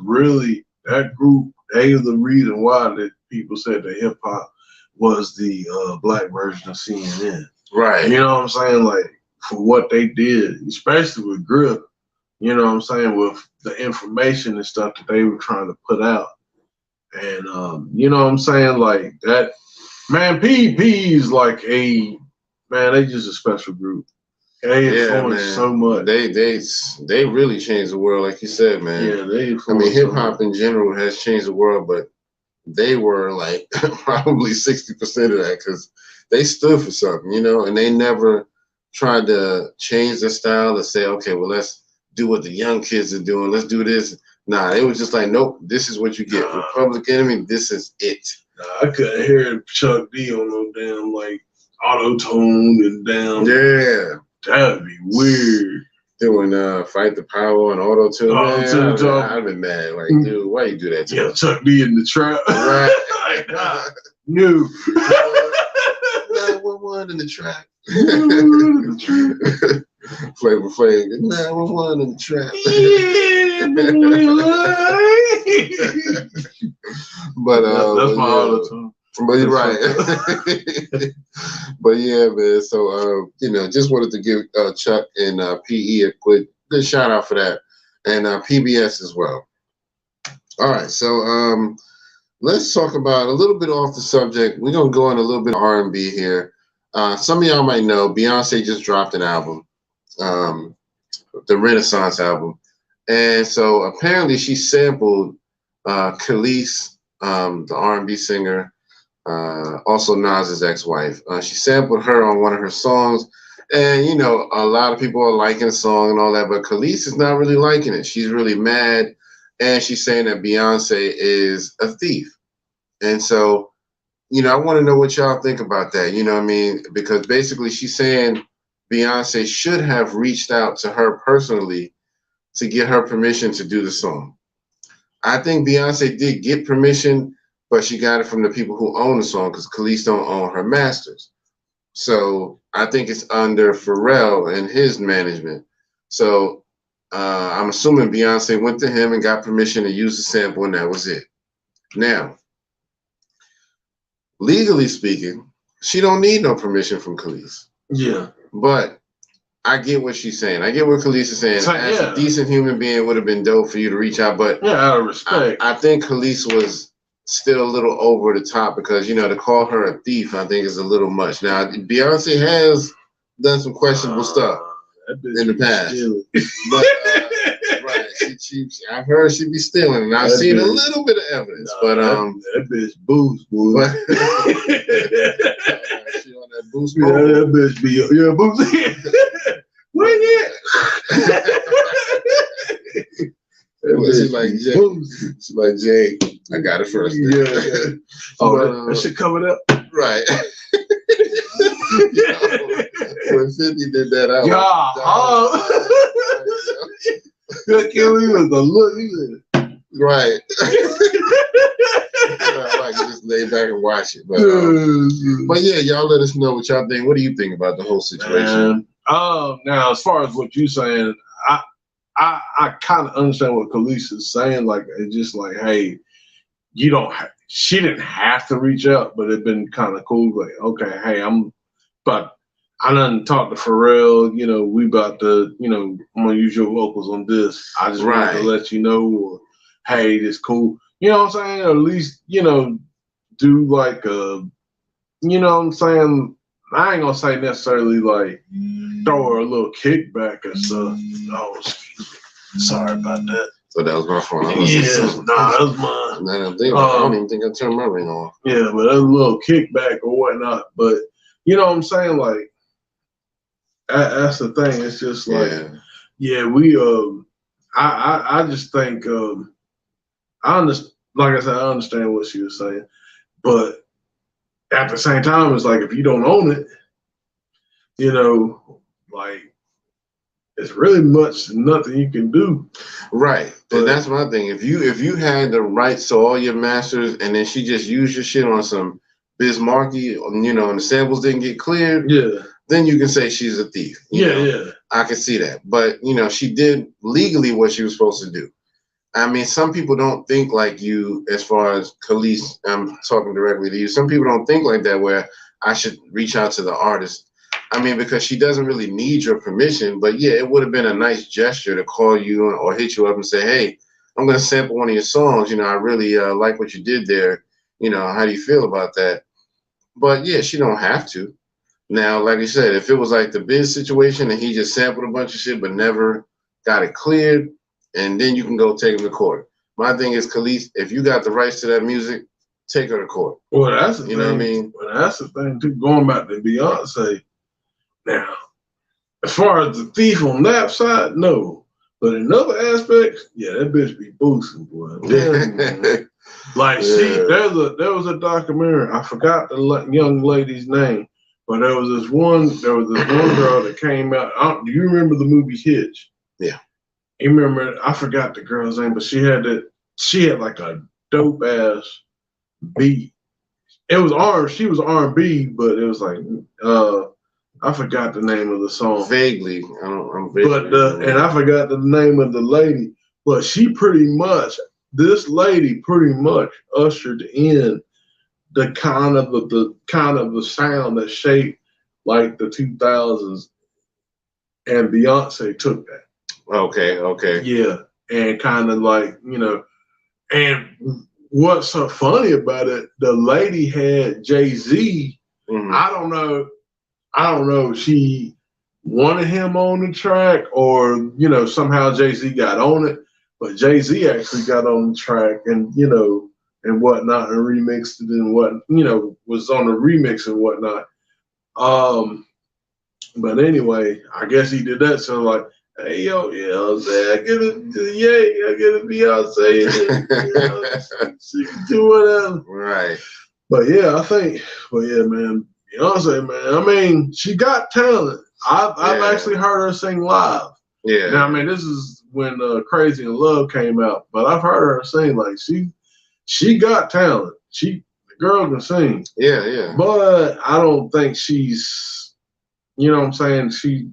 really, that group, they are the reason why that people said that hip hop was the black version of CNN. Right. You know what I'm saying? Like for what they did, especially with Grip. You know what I'm saying, with the information and stuff that they were trying to put out. And, you know what I'm saying, like that, man, PEP is like they just a special group. They influence so much. They really changed the world, like you said, man. Yeah, hip hop in general has changed the world, but they were like probably 60% of that because they stood for something, and they never tried to change their style to say, okay, well, let's do what the young kids are doing. Let's do this. Nah, it was just like, nope, this is what you get. With Public Enemy, this is it. Nah, I couldn't hear Chuck D on no damn like auto-tune and damn. Yeah. That'd be weird. Doing Fight the Power and auto-tune. I've been mad. Like, dude, why you do that to me? Chuck D in the trap. Right. Like, nah. No. 911 in the trap. Flavor Flav, 911 in the trap. But that's my auto-tune. But you're right. But yeah, man. So just wanted to give Chuck and PE a good shout out for that, and PBS as well. All right, so let's talk about a little bit off the subject. We're gonna go on a little bit of R&B here. Some of y'all might know Beyonce just dropped an album, the Renaissance album, and so apparently she sampled Kelis, the R&B singer, also Nas's ex-wife. She sampled her on one of her songs, and a lot of people are liking the song and all that, but Kelis is not really liking it. She's really mad, and she's saying that Beyonce is a thief, and so. I want to know what y'all think about that. You know what I mean? Because basically she's saying Beyonce should have reached out to her personally to get her permission to do the song. I think Beyonce did get permission, but she got it from the people who own the song because Kelis don't own her masters. So I think it's under Pharrell and his management. So I'm assuming Beyonce went to him and got permission to use the sample, and that was it. Now, legally speaking, she don't need no permission from Kelis. Yeah. But I get what she's saying. I get what Kelis is saying. So, As yeah. a decent human being, it would have been dope for you to reach out. But yeah, out of respect. I think Kelis was still a little over the top because, you know, to call her a thief, I think is a little much. Now, Beyonce has done some questionable stuff in the past. But, right, I heard she be stealing, and I've seen a little bit of evidence. But that bitch boost, boy. She on that boost. Yeah, that bitch be boost. Wing it. She's like Jay. She's like Jay. I got it first. Yeah. Oh, that shit coming up. Right. When 50 did that, I was Kelis was the look. Right. I can just lay back and watch it. But yeah, y'all let us know what y'all think. What do you think about the whole situation? Now, as far as what you're saying, I kind of understand what Kelis is saying. Like, it's just like, hey, you don't. She didn't have to reach out, but it'd been kind of cool. Like, okay, hey, I done talked to Pharrell. You know, we about to, you know, I'm gonna use your vocals on this. I just wanted to let you know, or hey, this cool. You know what I'm saying? Or at least, you know, do like a, you know what I'm saying? I ain't gonna say necessarily like throw her a little kickback or stuff. Oh, excuse me. Sorry about that. So that was my phone. That was mine. I don't even think I turned my ring on. Yeah, but that's a little kickback or whatnot. But you know what I'm saying? Like, that's the thing. It's just like, we I just think I understand. Like I said, I understand what she was saying, but at the same time, it's like if you don't own it, you know, like it's really nothing you can do. Right, and that's my thing. If you had the rights to all your masters, and then she just used your shit on some Biz Markie, you know, and the samples didn't get cleared, then you can say she's a thief. You know? I can see that. But you know, she did legally what she was supposed to do. I mean, some people don't think like you as far as Kelis. I'm talking directly to you. Some people don't think like that, where I should reach out to the artist. I mean, because she doesn't really need your permission, but yeah, it would have been a nice gesture to call you or hit you up and say, hey, I'm going to sample one of your songs. You know, I really like what you did there. You know, how do you feel about that? But yeah, she don't have to. Now, like I said, if it was like the Biz situation and he just sampled a bunch of shit but never got it cleared, and then you can go take him to court. My thing is, Kelis, if you got the rights to that music, take her to court. Well, that's the thing. You know what I mean? Well, that's the thing, too. Going back to Beyonce, now, as far as the thief on that side, no. But in other aspects, yeah, that bitch be boosting, boy. Like, there was a documentary. I forgot the young lady's name, but there was this one girl that came out. Do you remember the movie Hitch? Yeah. You remember? I forgot the girl's name, but she had like a dope ass beat. It was She was R&B, but it was like I forgot the name of the song. Vaguely, I'm vaguely. But and I forgot the name of the lady. But this lady pretty much ushered in the kind of the sound that shaped like the 2000s, and Beyonce took that. Okay. Yeah, and kind of like, you know, and what's so funny about it, the lady had Jay-Z. Mm-hmm. I don't know if she wanted him on the track or, you know, somehow Jay-Z got on it, but Jay-Z actually got on the track and, you know, and whatnot, and remixed it and what, you know, was on the remix and whatnot. But anyway, I guess he did that. So like, hey, yo, you know what I'm saying? I get it Beyonce. You know, she can do whatever. Right. But yeah, man, Beyonce, man, I mean, she got talent. I've actually heard her sing live. Yeah. Now, I mean, this is when Crazy in Love came out, but I've heard her sing. Like, she got talent. The girl can sing. Yeah. But I don't think she's, you know what I'm saying? She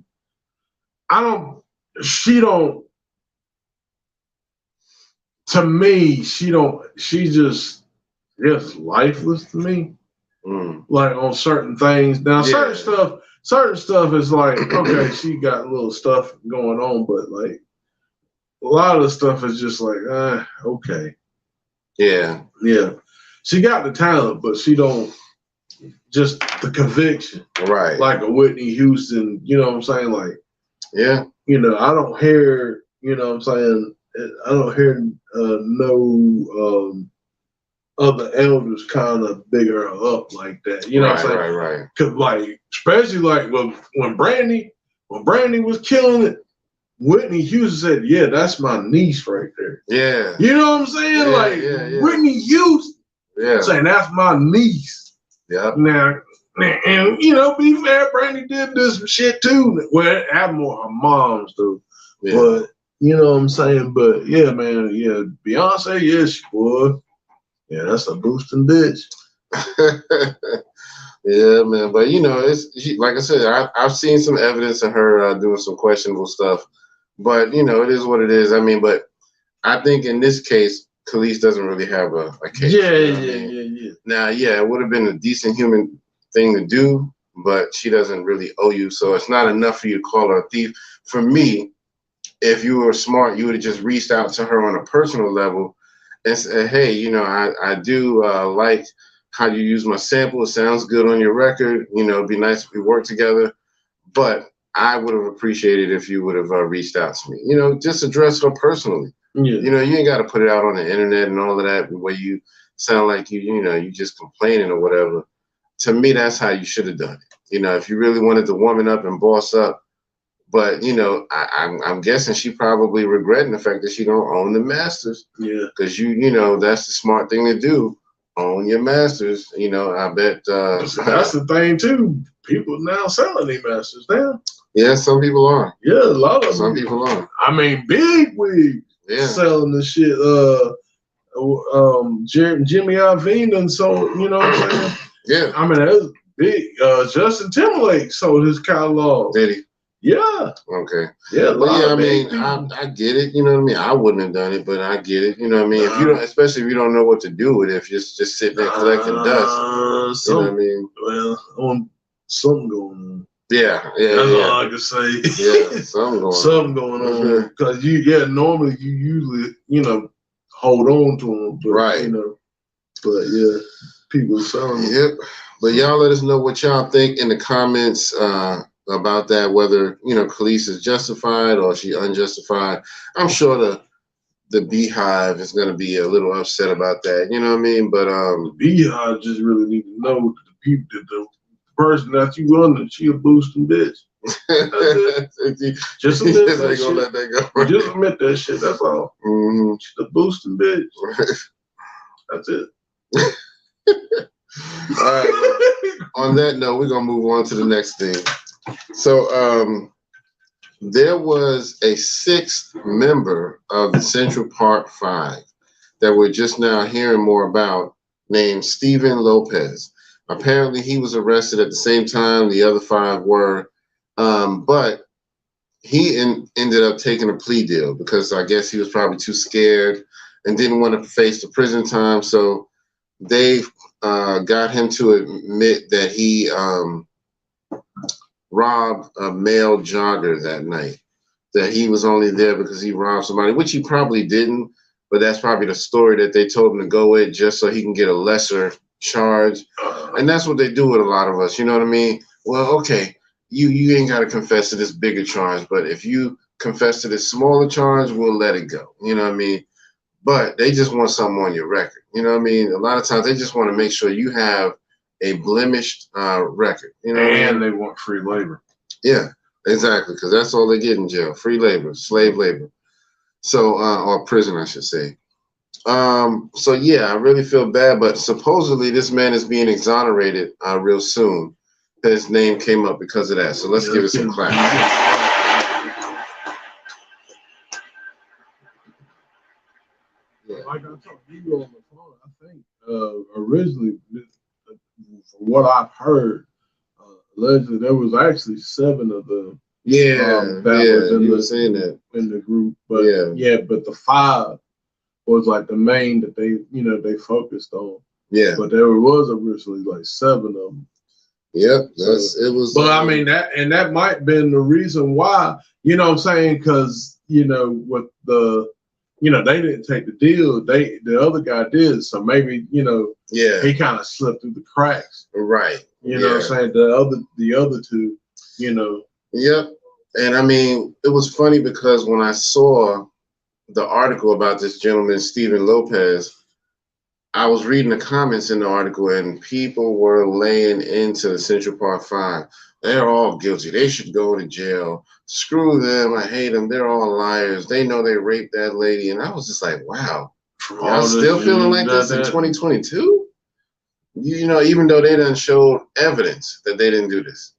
just lifeless to me. like on certain things. Now, certain stuff is like, okay, she got a little stuff going on, but like a lot of the stuff is just like, okay. Yeah. Yeah. She got the talent, but she don't just the conviction. Right. Like a Whitney Houston, you know what I'm saying? Like, yeah. You know, I don't hear, you know what I'm saying? I don't hear no other elders kind of big her up like that. You know what I'm saying? Right. Cause like, especially like when Brandy was killing it, Whitney Houston said, "Yeah, that's my niece right there." Yeah. You know what I'm saying? Yeah. Whitney Houston saying that's my niece. Yep. Now, and you know, be fair, Brandy did this shit too. Well, it happened more her mom's too. Yeah. But you know what I'm saying? But yeah, man, yeah, Beyonce, yeah, she was. Yeah, that's a boosting bitch. Yeah, man. But you know, like I said, I've seen some evidence of her doing some questionable stuff. But you know, it is what it is. I mean, but I think in this case, Kelis doesn't really have a case. Yeah. Now, it would have been a decent human thing to do, but she doesn't really owe you, so it's not enough for you to call her a thief. For me, if you were smart, you would have just reached out to her on a personal level and said, "Hey, you know, I do like how you use my sample. It sounds good on your record. You know, it'd be nice if we work together, but I would have appreciated if you would have reached out to me. You know, just address her personally. Yeah. You know, you ain't got to put it out on the internet and all of that where you sound like you just complaining or whatever. To me, that's how you should have done it. You know, if you really wanted to woman up and boss up, but you know, I'm guessing she probably regretting the fact that she don't own the masters. Yeah. Because you know, that's the smart thing to do. Own your masters. You know, I bet. That's the thing too. People now selling their masters now. Yeah, some people are. Yeah, a lot of some people are. I mean, big wigs selling the shit. Jimmy Iovine and so, you know what I'm saying? Yeah. I mean, that was big. Justin Timberlake sold his catalog. Did he? Yeah. Okay. Yeah. But yeah, I mean, I get it. You know what I mean? I wouldn't have done it, but I get it. You know what I mean? If you don't, especially if you don't know what to do with it, if you're just sitting there collecting dust, you know what I mean? Well, something going on. Yeah. That's all I can say. Yeah, something going on. Because normally you usually, you know, hold on to them, but, right? You know, but yeah, people selling them. Yep. But y'all let us know what y'all think in the comments about that. Whether you know Kelis is justified or she unjustified. I'm sure the Beehive is going to be a little upset about that. You know what I mean? But the Beehive just really need to know the people that the person that you under, she a boosting bitch. Just admit that shit. Let that go. Just admit that shit. That's all. Mm-hmm. She's a boosting bitch. That's it. All right. On that note, we're gonna move on to the next thing. So, there was a sixth member of the Central Park Five that we're just now hearing more about, named Steven Lopez. Apparently, he was arrested at the same time the other five were, but he ended up taking a plea deal because I guess he was probably too scared and didn't want to face the prison time. So they got him to admit that he robbed a male jogger that night, that he was only there because he robbed somebody, which he probably didn't, but that's probably the story that they told him to go with just so he can get a lesser charge. And that's what they do with a lot of us, you know what I mean? Well, okay, you ain't got to confess to this bigger charge, but if you confess to this smaller charge, we'll let it go, you know what I mean? But they just want something on your record, you know what I mean? A lot of times they just want to make sure you have a blemished record, you know what I mean? They want free labor. Yeah, exactly, because that's all they get in jail, free labor, slave labor. So, or prison, I should say. So yeah, I really feel bad, but supposedly this man is being exonerated real soon. His name came up because of that. So let's give it some clap. Like I told you on the phone, I think originally, from what I've heard, allegedly there was actually 7 of them. Was in the group, but but the 5 was like the main that they focused on. Yeah. But there was originally like 7 of them. Yep, it was. But I mean that might have been the reason why, you know what I'm saying? Because, you know, with the, you know, they didn't take the deal. The other guy did. So maybe, you know, he kind of slipped through the cracks. Right. You know what I'm saying? The other two, you know. Yep. And I mean, it was funny because when I saw the article about this gentleman, Stephen Lopez, I was reading the comments in the article and people were laying into the Central Park 5. They're all guilty. They should go to jail. Screw them. I hate them. They're all liars. They know they raped that lady. And I was just like, wow. Y'all still feeling like this in 2022? You know, even though they done showed evidence that they didn't do this.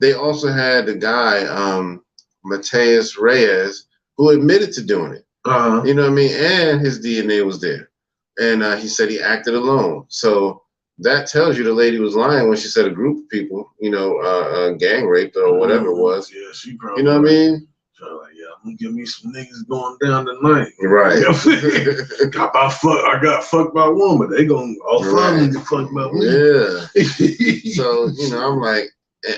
They also had the guy, Mateus Reyes, who admitted to doing it. You know what I mean? And his DNA was there. And he said he acted alone. So that tells you the lady was lying when she said a group of people, you know, gang raped her or whatever it was. Yeah, she probably. You know what I mean? So like, yeah, I'm gonna give me some niggas going down tonight. Right. You know I got fucked by a woman. They gonna all 5 of them get fucked by me. Yeah. So, you know, I'm like,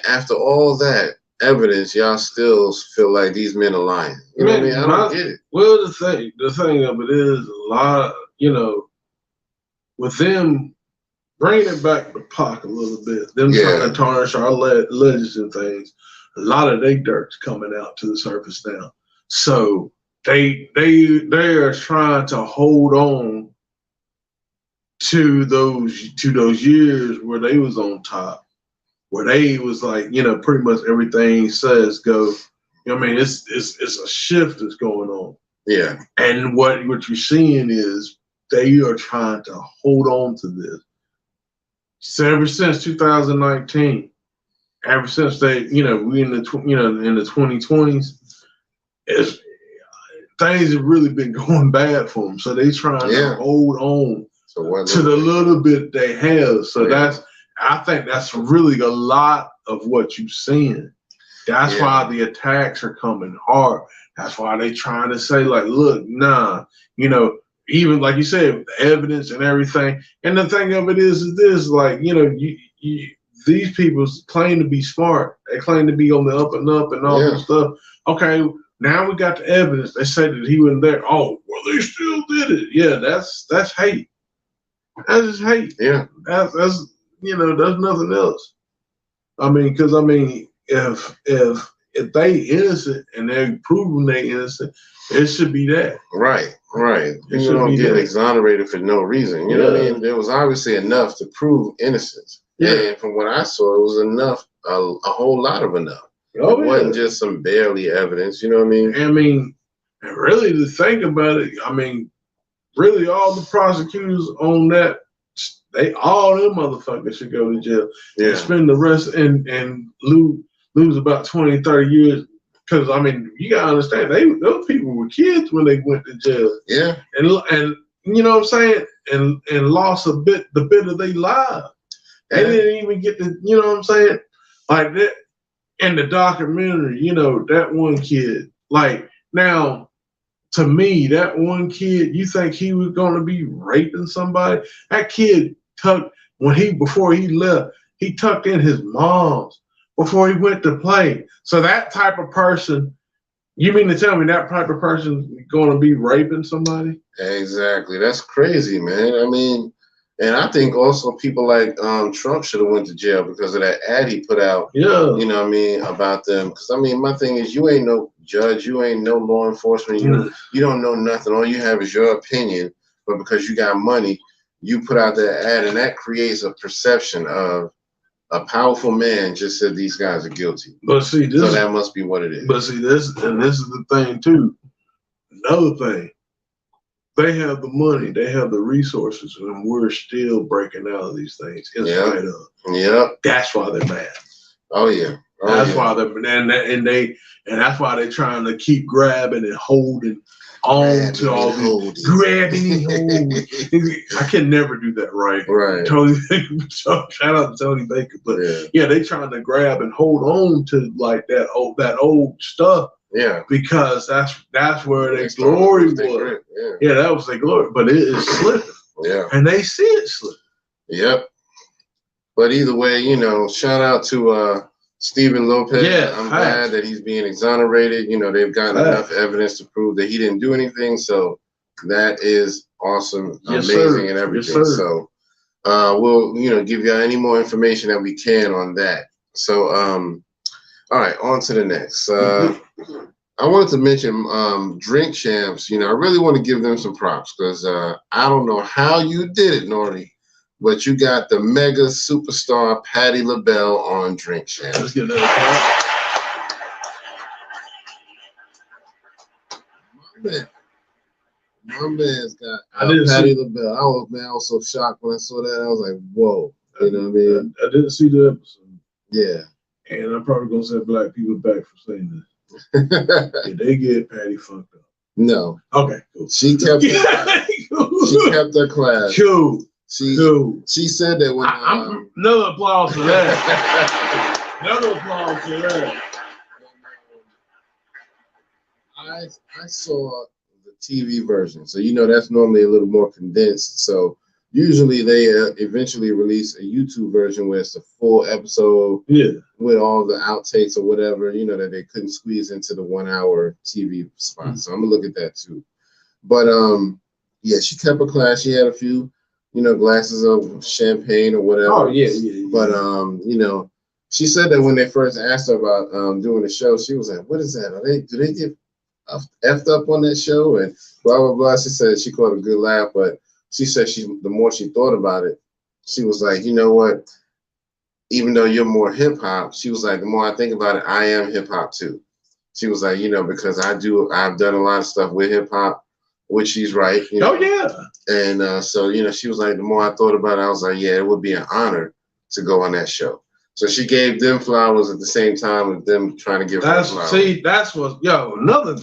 after all that evidence, y'all still feel like these men are lying. You know what I mean? I don't get it. Well, the thing of it is a lot, you know, with them bringing it back to Pac a little bit, them trying to tarnish our legends and things, a lot of their dirt's coming out to the surface now. So they are trying to hold on to those years where they was on top, where they was like, you know, pretty much everything says go. You know what I mean? It's a shift that's going on. Yeah. And what you're seeing is they are trying to hold on to this. So ever since 2019, ever since they, you know, we in the 2020s, things have really been going bad for them. So they trying to hold on to the little bit they have. So I think that's really a lot of what you're seeing. That's why the attacks are coming hard. That's why they trying to say, like, look, nah, you know, even like you said, evidence and everything. And the thing of it is this, like, you know, these people claim to be smart. They claim to be on the up and all this stuff. Okay, now we got the evidence. They say that he wasn't there. Oh, well, they still did it. Yeah, that's hate. That's just hate. Yeah, that's you know, there's nothing else. I mean, because I mean, if they innocent and they're proving they innocent, it should be that. Right. People don't get exonerated for no reason. You know what I mean? There was obviously enough to prove innocence. Yeah. And from what I saw, it was enough, a whole lot of enough. It wasn't just some barely evidence. You know what I mean? I mean, really, to think about it, I mean, really, all the prosecutors on that, all them motherfuckers should go to jail and spend the rest and lose about 20, 30 years. Because, I mean, you got to understand, those people were kids when they went to jail. Yeah. And you know what I'm saying? And lost the bit of their lives. They didn't even get to, you know what I'm saying? Like that in the documentary, you know, that one kid, like, now, to me, that one kid, you think he was going to be raping somebody? That kid before he left, he tucked in his mom's before he went to play. So that type of person, you mean to tell me that type of person is going to be raping somebody? Exactly. That's crazy, man. I mean, and I think also people like Trump should have went to jail because of that ad he put out. Yeah. You know what I mean, about them. Because, I mean, my thing is, you ain't no judge. You ain't no law enforcement. You don't know nothing. All you have is your opinion. But because you got money, you put out that ad, and that creates a perception of a powerful man just said these guys are guilty. But see, so that must be what it is. But see, this is the thing too. Another thing, they have the money, they have the resources, and we're still breaking out of these things in spite of. Yep. That's why they're mad. Oh yeah. That's why they're and that's why they're trying to keep grabbing and holding on to all these grabbing and holding. I can never do that right. Right. Tony Baker. Shout out to Tony Baker. But they trying to grab and hold on to like that old stuff. Yeah. Because that's where their glory was. Yeah, that was their glory. But it is slipping. Yeah. And they see it slipping. Yep. But either way, you know, shout out to Stephen Lopez. Yeah, I'm glad that he's being exonerated. You know, they've gotten enough evidence to prove that he didn't do anything. So that is awesome, amazing, and everything. Yes, so we'll, you know, give you any more information that we can on that. So, all right, on to the next. I wanted to mention Drink Champs. You know, I really want to give them some props because I don't know how you did it, Nori, but you got the mega superstar Patti LaBelle on Drink Champs. Let's get another clap. My man's got Patti LaBelle. I was so shocked when I saw that. I was like, whoa. You know what I mean? I didn't see the episode. Yeah. And I'm probably going to set black people back for saying this. Did they get Patti fucked up? No. Okay, cool. She kept her class. Cool. She said that when another applause for that. Another applause for that. I saw the TV version, so you know that's normally a little more condensed. So usually they eventually release a YouTube version where it's a full episode, with all the outtakes or whatever, you know, that they couldn't squeeze into the 1 hour TV spot. Mm-hmm. So I'm gonna look at that too. But yeah, she kept her class. She had a few, you know, glasses of champagne or whatever. Oh yeah. But you know, she said that when they first asked her about doing the show, she was like, "What is that? Do they get effed up on that show?" And blah blah blah. She said she caught a good laugh, but she said the more she thought about it, she was like, you know what? Even though you're more hip hop, she was like, the more I think about it, I am hip hop too. She was like, you know, because I've done a lot of stuff with hip hop, which she's right. You know? Oh yeah. And so, you know, she was like, the more I thought about it, I was like, yeah, it would be an honor to go on that show. So she gave them flowers at the same time as them trying to give her flowers. See, that's what another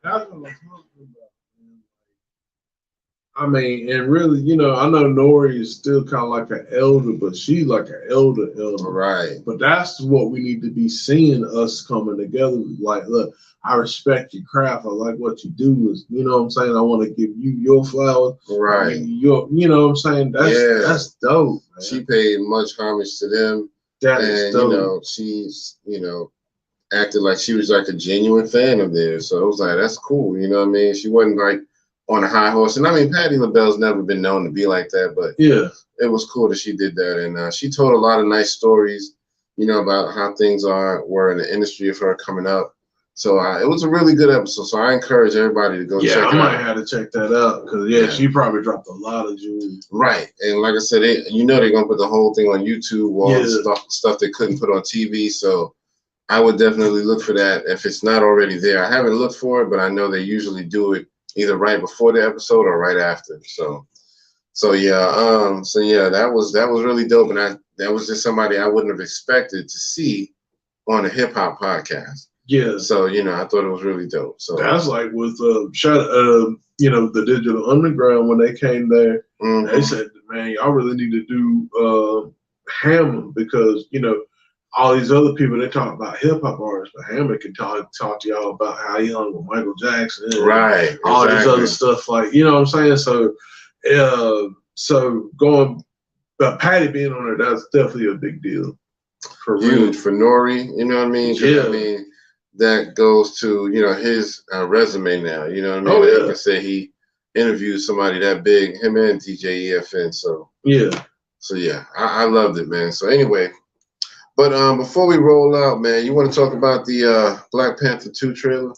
That's what I'm talking about. I mean, and really, you know, I know Nori is still kind of like an elder, but she's like an elder. Right. But that's what we need to be seeing, us coming together. Like, look, I respect your craft. I like what you do. Is, you know what I'm saying? I want to give you your flowers. Right. You know what I'm saying? That's dope, man. She paid much homage to them. That is dope. You know, she's, you know, acted like she was like a genuine fan of theirs. So it was like, that's cool. You know what I mean? She wasn't like on a high horse. And I mean, Patti LaBelle's never been known to be like that, but yeah, it was cool that she did that. And she told a lot of nice stories, you know, about how things were in the industry of her coming up. So it was a really good episode. So I encourage everybody to go check it out. Yeah, I might have to check that out because, she probably dropped a lot of jewels. Right. And like I said, you know they're going to put the whole thing on YouTube, all the stuff they couldn't put on TV. So I would definitely look for that if it's not already there. I haven't looked for it, but I know they usually do it either right before the episode or right after. So yeah, that was really dope, and that was just somebody I wouldn't have expected to see on a hip hop podcast. Yeah. So you know, I thought it was really dope. So that's like with you know, the Digital Underground when they came there. Mm-hmm. They said, man, y'all really need to do Hammer because you know. All these other people, they talk about hip hop artists, but Hammer can talk to y'all about how he hung with Michael Jackson, and right? All this other stuff, like you know what I'm saying. So, so going, but Patti being on there, that's definitely a big deal. Huge for Nori, you know what I mean? Yeah. I mean that goes to his resume now. You know what I mean? Oh yeah. You can say he interviewed somebody that big, him and DJ EFN. So yeah, I loved it, man. So anyway. But before we roll out, man, you want to talk about the Black Panther 2 trailer?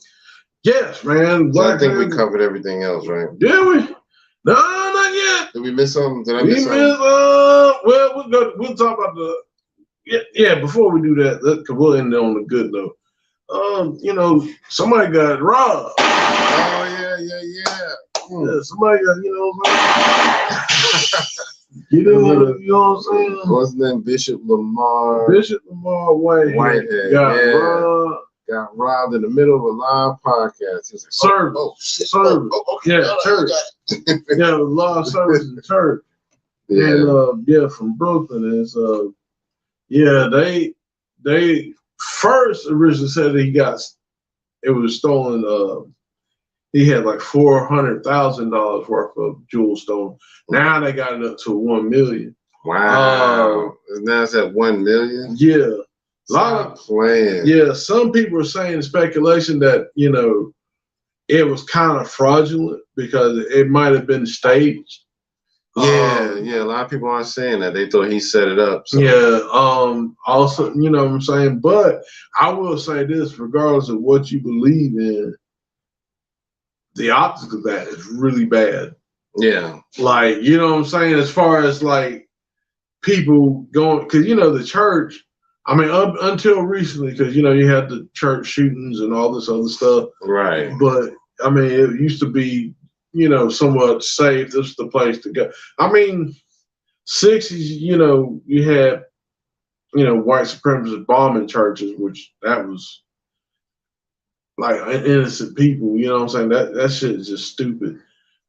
Yes, man. I think we covered everything else, right? Did we? No, not yet. Did we miss something? Did I miss something? Well, we'll talk about the before we do that, because we'll end on a good note. You know, somebody got robbed. Oh yeah. Yeah, somebody got, you know. You know what I'm saying? What's his name? Bishop Lamar Whitehead got robbed in the middle of a live podcast. He was like, church. Yeah, live service in church. Yeah. And from Brooklyn is they first originally said that it was stolen. he had like $400,000 worth of jewel stolen. Now they got it up to $1 million. Wow. Now it's at 1 million? Yeah. A lot of playing. Yeah, some people are saying speculation that, it was kind of fraudulent because it might have been staged. Yeah, a lot of people aren't saying that. They thought he set it up. So. Yeah, also, you know what I'm saying? But I will say this, regardless of what you believe in, the optics of that is really bad. Yeah. Like, you know what I'm saying? As far as like people going, because, the church, I mean, until recently, because, you had the church shootings and all this other stuff. Right. But, I mean, it used to be, somewhat safe. This is the place to go. I mean, 60s, you had, white supremacists bombing churches, which that was like innocent people, you know what I'm saying? That shit is just stupid.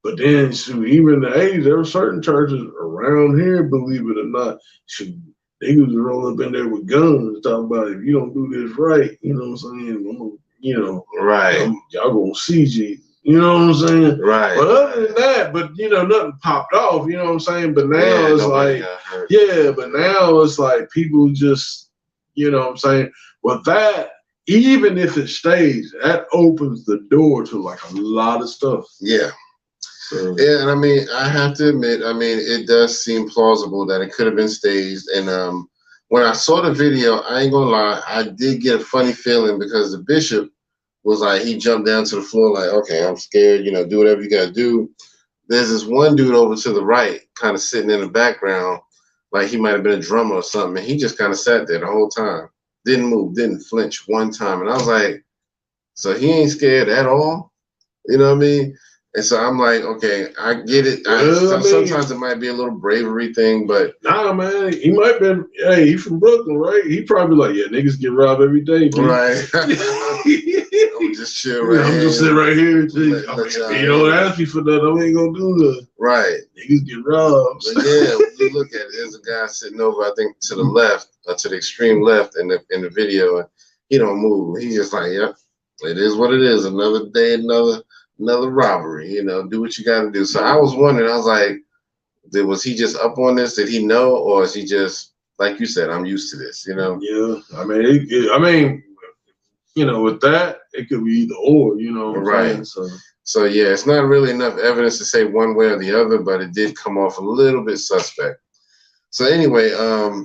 But then, even in the 80s, there were certain churches around here, believe it or not, niggas would roll up in there with guns, talking about if you don't do this right, you know what I'm saying? Right. Y'all gonna see Jesus. You know what I'm saying? Right. But other than that, nothing popped off, you know what I'm saying? But now it's like, but now it's like people just, you know what I'm saying? With that, even if it stays, that opens the door to like a lot of stuff. Yeah. So. Yeah, and I mean, I have to admit, it does seem plausible that it could have been staged. And when I saw the video, I ain't gonna lie, I did get a funny feeling because the bishop was like, he jumped down to the floor like, okay, I'm scared, do whatever you gotta do. There's this one dude over to the right, kind of sitting in the background, like he might have been a drummer or something, and he just kind of sat there the whole time. Didn't move, didn't flinch one time. And I was like, so he ain't scared at all? You know what I mean? And so I'm like, okay, I get it. Sometimes it might be a little bravery thing, but nah, man, he might be. Hey, he from Brooklyn, right? He probably like, yeah, niggas get robbed every day, dude. Right. I'm just chill right here. I'm just sitting right here. You don't ask me for nothing, I ain't gonna do nothing. Right. Niggas get robbed. But yeah, when you look at it, there's a guy sitting over, I think, to the left, to the extreme left in the video, and he don't move. He's just like, yep, it is what it is. Another day, another robbery, do what you got to do. So I was wondering, I was like, was he just up on this? Did he know? Or is he just, like you said, I'm used to this, Yeah. I mean, with that, it could be either or, Right. So yeah, it's not really enough evidence to say one way or the other, but it did come off a little bit suspect. So anyway,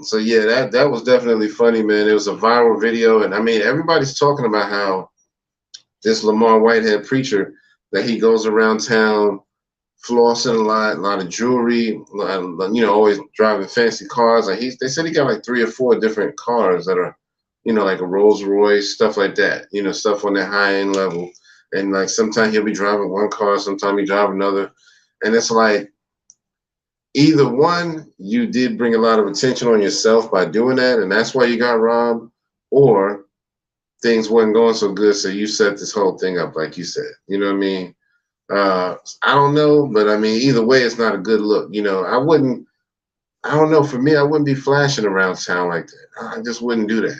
so yeah, that was definitely funny, man. It was a viral video. And I mean, everybody's talking about how this Lamar Whitehead preacher, that he goes around town flossing a lot of jewelry, always driving fancy cars. Like they said he got like 3 or 4 different cars that are, like a Rolls Royce, stuff like that, stuff on that high end level. And like sometimes he'll be driving one car, sometimes he drive another. And it's like, either one, you did bring a lot of attention on yourself by doing that, and that's why you got robbed, or things wasn't going so good, so you set this whole thing up, like you said. You know what I mean? I don't know, but I mean, either way, it's not a good look. I don't know. For me, I wouldn't be flashing around town like that. I just wouldn't do that.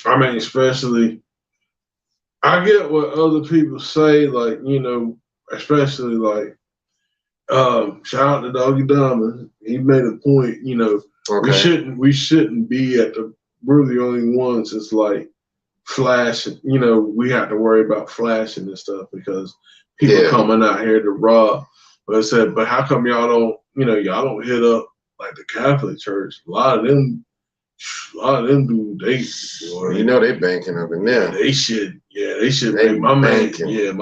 I mean, especially, I get what other people say, like, especially like, shout out to Doggy Diamond. He made a point, Okay. we shouldn't be we're the only ones that's like, flashing, we have to worry about flashing and stuff because people coming out here to rob. But I said, but how come y'all don't hit up like the Catholic Church? A lot of them do. They banking up in there. They should make my banking.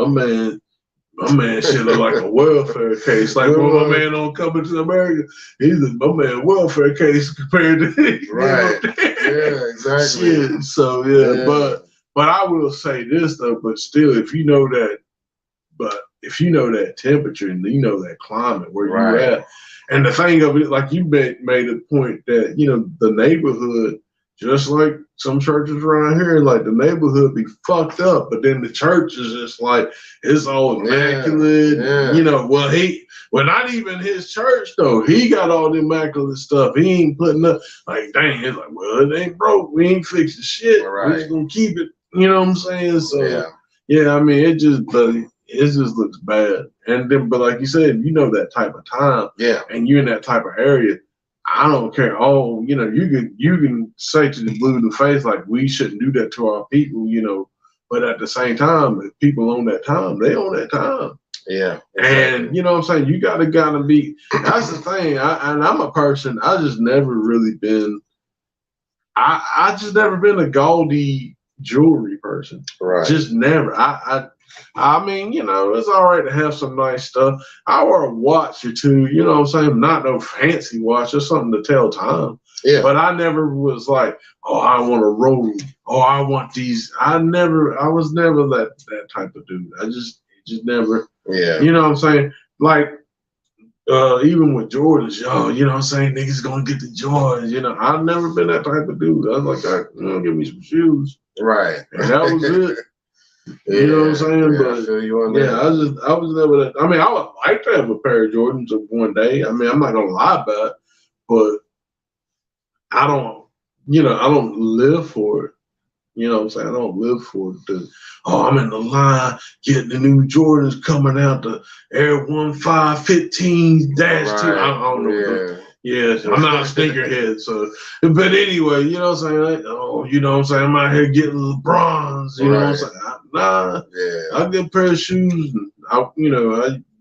My man should look like a welfare case. Like when my man don't come into America, he's my man welfare case compared to right. Yeah, exactly. Shit. So but I will say this though, but still, if you know that temperature and that climate where you're at, and the thing of it, like you made a point that the neighborhood, just like some churches around here, like the neighborhood be fucked up, but then the church is just like it's all immaculate. Well, not even his church though. He got all the immaculate stuff. He ain't putting up like dang. It's like, well, it ain't broke. We ain't fixing shit. We're just gonna keep it. You know what I'm saying? So yeah, I mean, it just, but it just looks bad. And then, but like you said, you know that type of time, Yeah. and you're in that type of area. I don't care. Oh, you know, you can say to the blue in the face like we shouldn't do that to our people, you know. But at the same time, if people own that time, they own that time. Yeah. Exactly. And you know what I'm saying? You gotta be. That's the thing. And I'm a person. I just never really been. I just never been a gaudy jewelry person. Right. Just never. I mean, you know, it's all right to have some nice stuff. I wear a watch or two, you know what I'm saying? Not no fancy watch, just something to tell time. Yeah. But I never was like, oh, I want a Rolex. Oh, I want these. I was never that type of dude. I just never. Yeah. You know what I'm saying? Like, even with Jordans, yo, you know what I'm saying? Niggas gonna get the Jordans, you know. I've never been that type of dude. I was like, give me some shoes. Right. And that was it. Yeah, you know what I'm saying? Yeah, but I feel you on yeah, that. I was never that. I mean, I would like to have a pair of Jordans one day. I mean, I'm not gonna lie about it, but I don't live for it. You know what I'm saying? I don't live for it. I'm in the line getting the new Jordans coming out, the Air 1515-2. Right. I don't know. Yeah. Yeah, I'm not a sneakerhead, so. But anyway, you know what I'm saying? Like, you know what I'm saying? I'm out here getting LeBrons. You know what I'm saying? Nah. Yeah. I get a pair of shoes, and I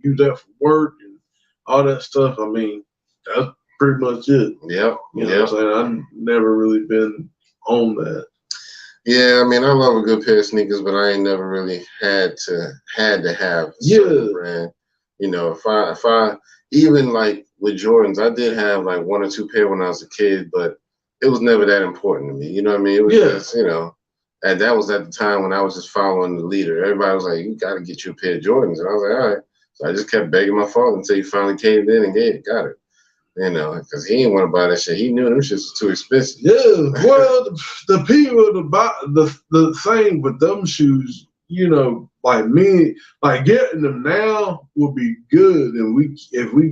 use that for work and all that stuff. I mean, that's pretty much it. Yep. You know what I'm saying? I've never really been on that. Yeah, I mean, I love a good pair of sneakers, but I ain't never really had to have a certain brand. You know, if I even like with Jordans, I did have like one or two pair when I was a kid, but it was never that important to me. You know what I mean? It was just, you know, and that was at the time when I was just following the leader. Everybody was like, you got to get you a pair of Jordans. And I was like, all right. So I just kept begging my father until he finally caved in and got it. You know, because he didn't want to buy that shit. He knew them shits was too expensive. Yeah, well, the people the thing with them shoes, you know, like me, like getting them now would be good, and if we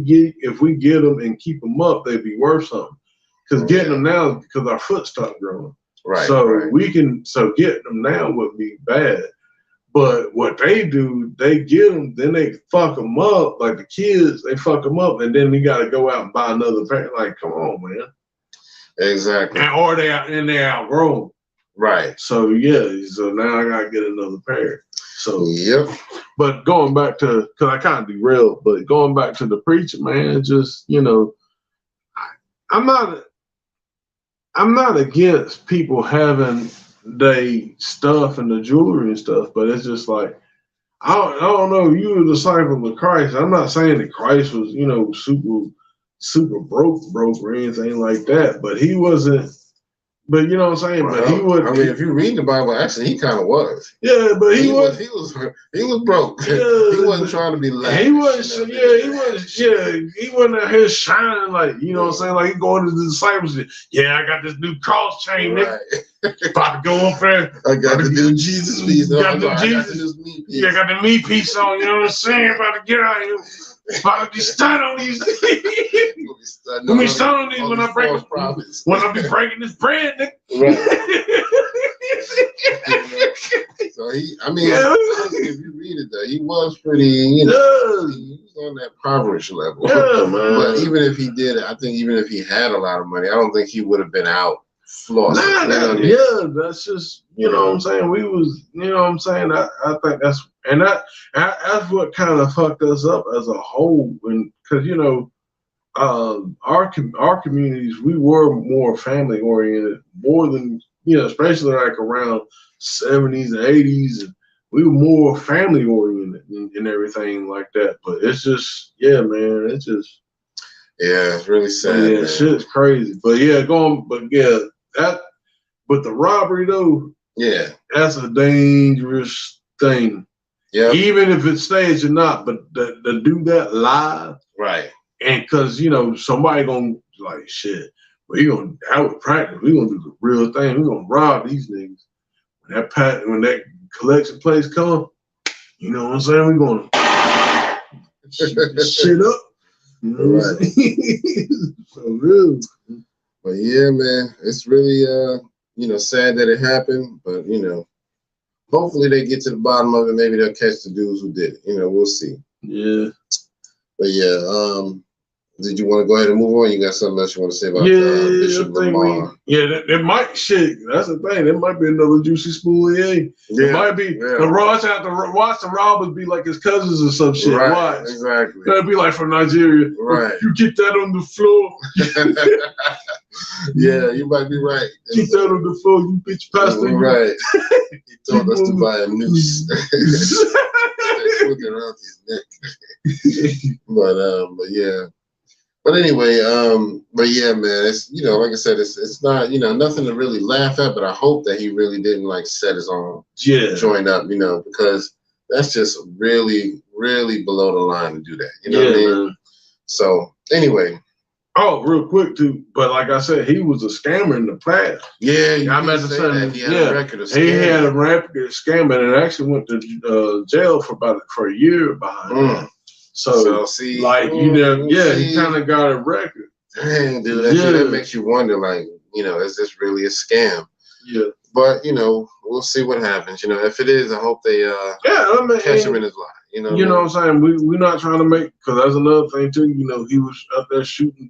get them and keep them up, they'd be worth something. Because getting them now, because our foot stopped growing, right? So getting them now would be bad. But what they do, they get them, then they fuck them up. Like the kids, they fuck them up, and then you got to go out and buy another pair. Like, come on, man. Exactly. Or they outgrown. Right. So yeah, so now I gotta get another pair. So yep. But going back to, because I kind of derailed, but going back to the preacher, man, just, you know, I'm not against people having they stuff and the jewelry and stuff, but it's just like, I don't know, you a disciple of Christ. I'm not saying that Christ was, you know, super broke or anything like that, but he wasn't. But you know what I'm saying? Well, but he would. I mean, if you read the Bible, actually, he kind of was. Yeah, but he was broke. Yeah, he wasn't trying to be lavish. He wasn't out here shining like, you know what I'm saying? Like he going to the disciples. Yeah, I got this new cross chain, nigga. About to go up there. I got the new Jesus piece. Got the meat piece on. You know what I'm saying? About to get out here. About to be stunned on these. Gonna be stunned on these when I be breaking this bread, nigga. Right. So if you read it though, he was pretty, you know, he was on that impoverished level. Yeah, man. But even if he did it, I think even if he had a lot of money, I don't think he would have been out flossing. Yeah, that's just, you know what I'm saying. We was, you know what I'm saying. I think that's what kind of fucked us up as a whole, and because you know, our communities, we were more family oriented, more than, you know, especially like around 70s and 80s, and we were more family oriented and everything like that. But it's just, yeah, man, it's just, yeah, it's really sad. Yeah, shit's crazy. But but the robbery though, yeah, that's a dangerous thing. Yeah, even if it's staged or not, but to do that live, right? And because, you know, somebody gonna like, shit, we gonna have a practice. We gonna do the real thing. We gonna rob these niggas. When that collection place come, you know what I'm saying? We gonna shoot this shit up. You know what I'm saying? So real. But yeah, man, it's really you know, sad that it happened, but you know, hopefully they get to the bottom of it. Maybe they'll catch the dudes who did it. We'll see. Yeah. But yeah, did you want to go ahead and move on? You got something else you want to say about Bishop Lamar? That might shit. That's the thing. There might be another Juicy Spoolie. It might be the Ross have to watch the robbers be like his cousins or some shit. Right, watch. exactly. That'd be like from Nigeria. Right. You get that on the floor. Yeah, you might be right. Keep that on the floor, you bitch pastor. Right. He told us to buy a noose. Looking around his neck. But yeah. But anyway, but yeah, man, it's like I said, it's not nothing to really laugh at, but I hope that he really didn't like set his own joint up, because that's just really, really below the line to do that. You know what I mean? Man. So anyway. Oh, real quick too, but like I said, he was a scammer in the past. Yeah, I meant to say he had a record of scamming. He had a record of scamming and actually went to jail for a year behind that. So see, like he kind of got a record. Dang, dude, that makes you wonder, like, is this really a scam? Yeah. But we'll see what happens. If it is, I hope they catch him in his lie. You know what I'm saying? We're not trying to make, because that's another thing too. He was up there shooting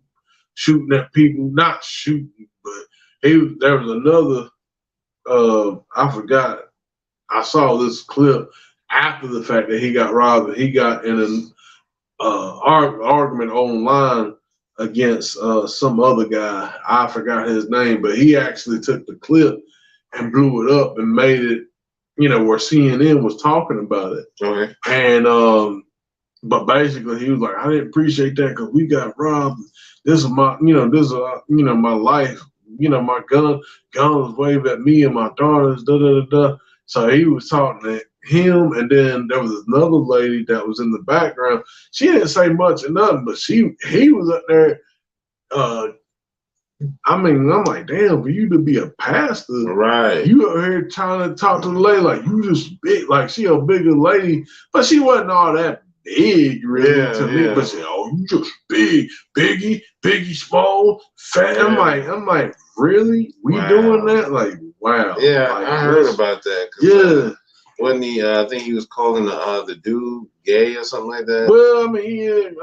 at people, not shooting, but there was another. I forgot. I saw this clip after the fact that he got robbed. He got in an argument online against some other guy. I forgot his name, but he actually took the clip and blew it up and made it, where CNN was talking about it. Okay. And but basically he was like, I didn't appreciate that because we got robbed. This is my, my life. My gun was waved at me and my daughters. So he was talking to him, and then there was another lady that was in the background. She didn't say much or nothing, but he was up there. I'm like, damn, for you to be a pastor, right? You out here trying to talk to the lady like you just big, like she a bigger lady, but she wasn't all that big really to me. But she, you just big, biggie, small, fat. Yeah. I'm like, really? We doing that? Like, wow. Yeah, like, I heard about that. Yeah. Wasn't he? I think he was calling the dude gay or something like that. Well, I mean,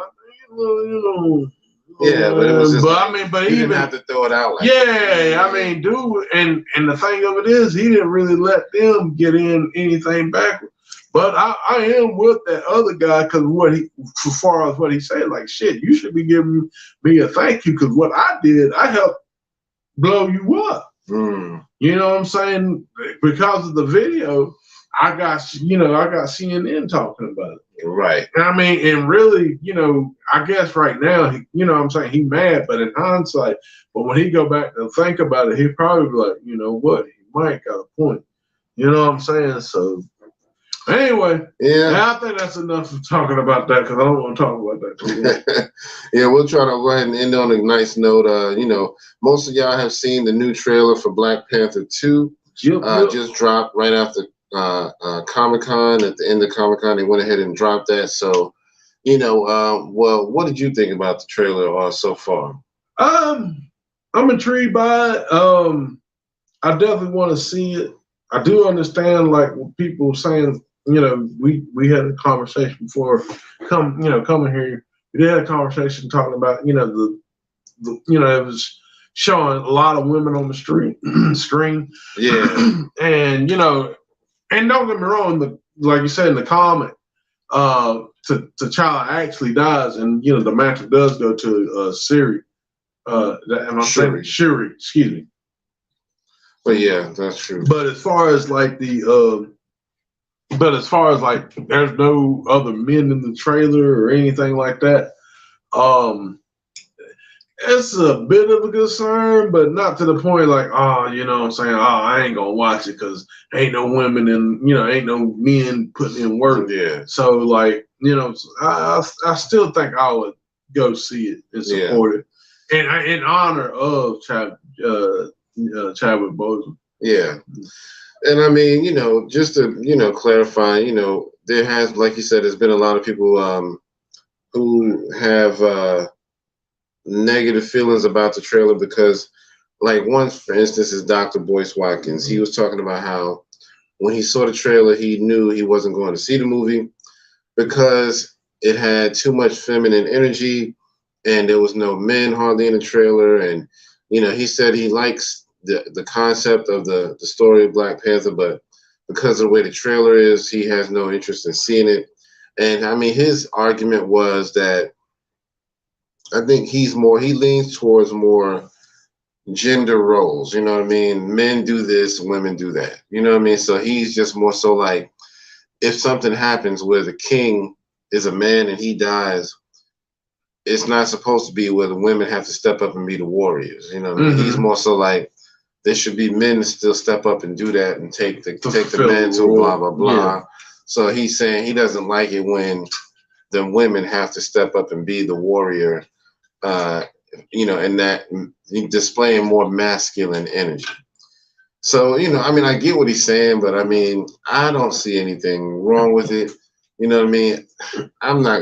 yeah, but it was just. But he didn't have to throw it out like that. Dude, and the thing of it is, he didn't really let them get in anything backward. But I am with that other guy because as far as what he said, like shit, you should be giving me a thank you because what I did, I helped blow you up. Mm. You know what I'm saying? Because of the video, I got CNN talking about it. Right. And really, I guess right now, what I'm saying, he mad, but in hindsight, but when he go back and think about it, he probably be like, you know what, he might got a point. You know what I'm saying? So anyway, I think that's enough of talking about that because I don't want to talk about that too long. Yeah, we'll try to go ahead and end on a nice note. Most of y'all have seen the new trailer for Black Panther 2. Just dropped right after Comic-Con. At the end of Comic-Con, they went ahead and dropped that. So, well, what did you think about the trailer so far? I'm intrigued by it. I definitely want to see it. I do understand, like, what people saying, we had a conversation before coming here. We had a conversation talking about, the it was showing a lot of women on the screen. Yeah. And, and don't get me wrong, like you said in the comment, T'Challa actually dies, and, the mantle does go to Shuri. Shuri, excuse me. But yeah, that's true. But as far as there's no other men in the trailer or anything like that, it's a bit of a concern, but not to the point like, you know what I'm saying, I ain't gonna watch it because ain't no women and ain't no men putting in work. Yeah. So like, I still think I would go see it and support it. And in honor of Chadwick Boseman. Yeah. And just to clarify, there has, like you said, there's been a lot of people who have negative feelings about the trailer because, like, one, for instance, is Dr. Boyce Watkins. He was talking about how when he saw the trailer, he knew he wasn't going to see the movie because it had too much feminine energy and there was no men hardly in the trailer. And, he said he likes the concept of the story of Black Panther, but because of the way the trailer is, he has no interest in seeing it. And I mean, his argument was that I think he leans towards more gender roles. You know what I mean? Men do this, women do that. You know what I mean? So he's just more so like, if something happens where the king is a man and he dies, it's not supposed to be where the women have to step up and be the warriors. You know what I mean? He's more so like, there should be men to still step up and do that and take the mantle, blah, blah, blah. Yeah. So he's saying he doesn't like it when the women have to step up and be the warrior, and that displaying more masculine energy. So, I mean, I get what he's saying, but I mean, I don't see anything wrong with it. You know what I mean?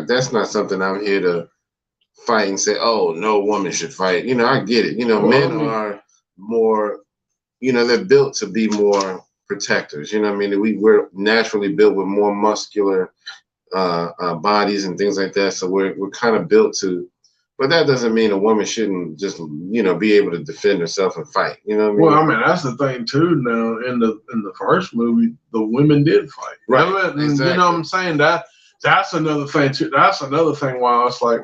That's not something I'm here to fight and say, oh, no woman should fight. I get it. Men are more, they're built to be more protectors. You know what I mean? We're naturally built with more muscular bodies and things like that. So we're kind of built to, but that doesn't mean a woman shouldn't just, be able to defend herself and fight. You know what I mean? Well, I mean, that's the thing too. Now in the first movie, the women did fight. Right. Exactly. You know what I'm saying? That's another thing too. That's another thing why I was like,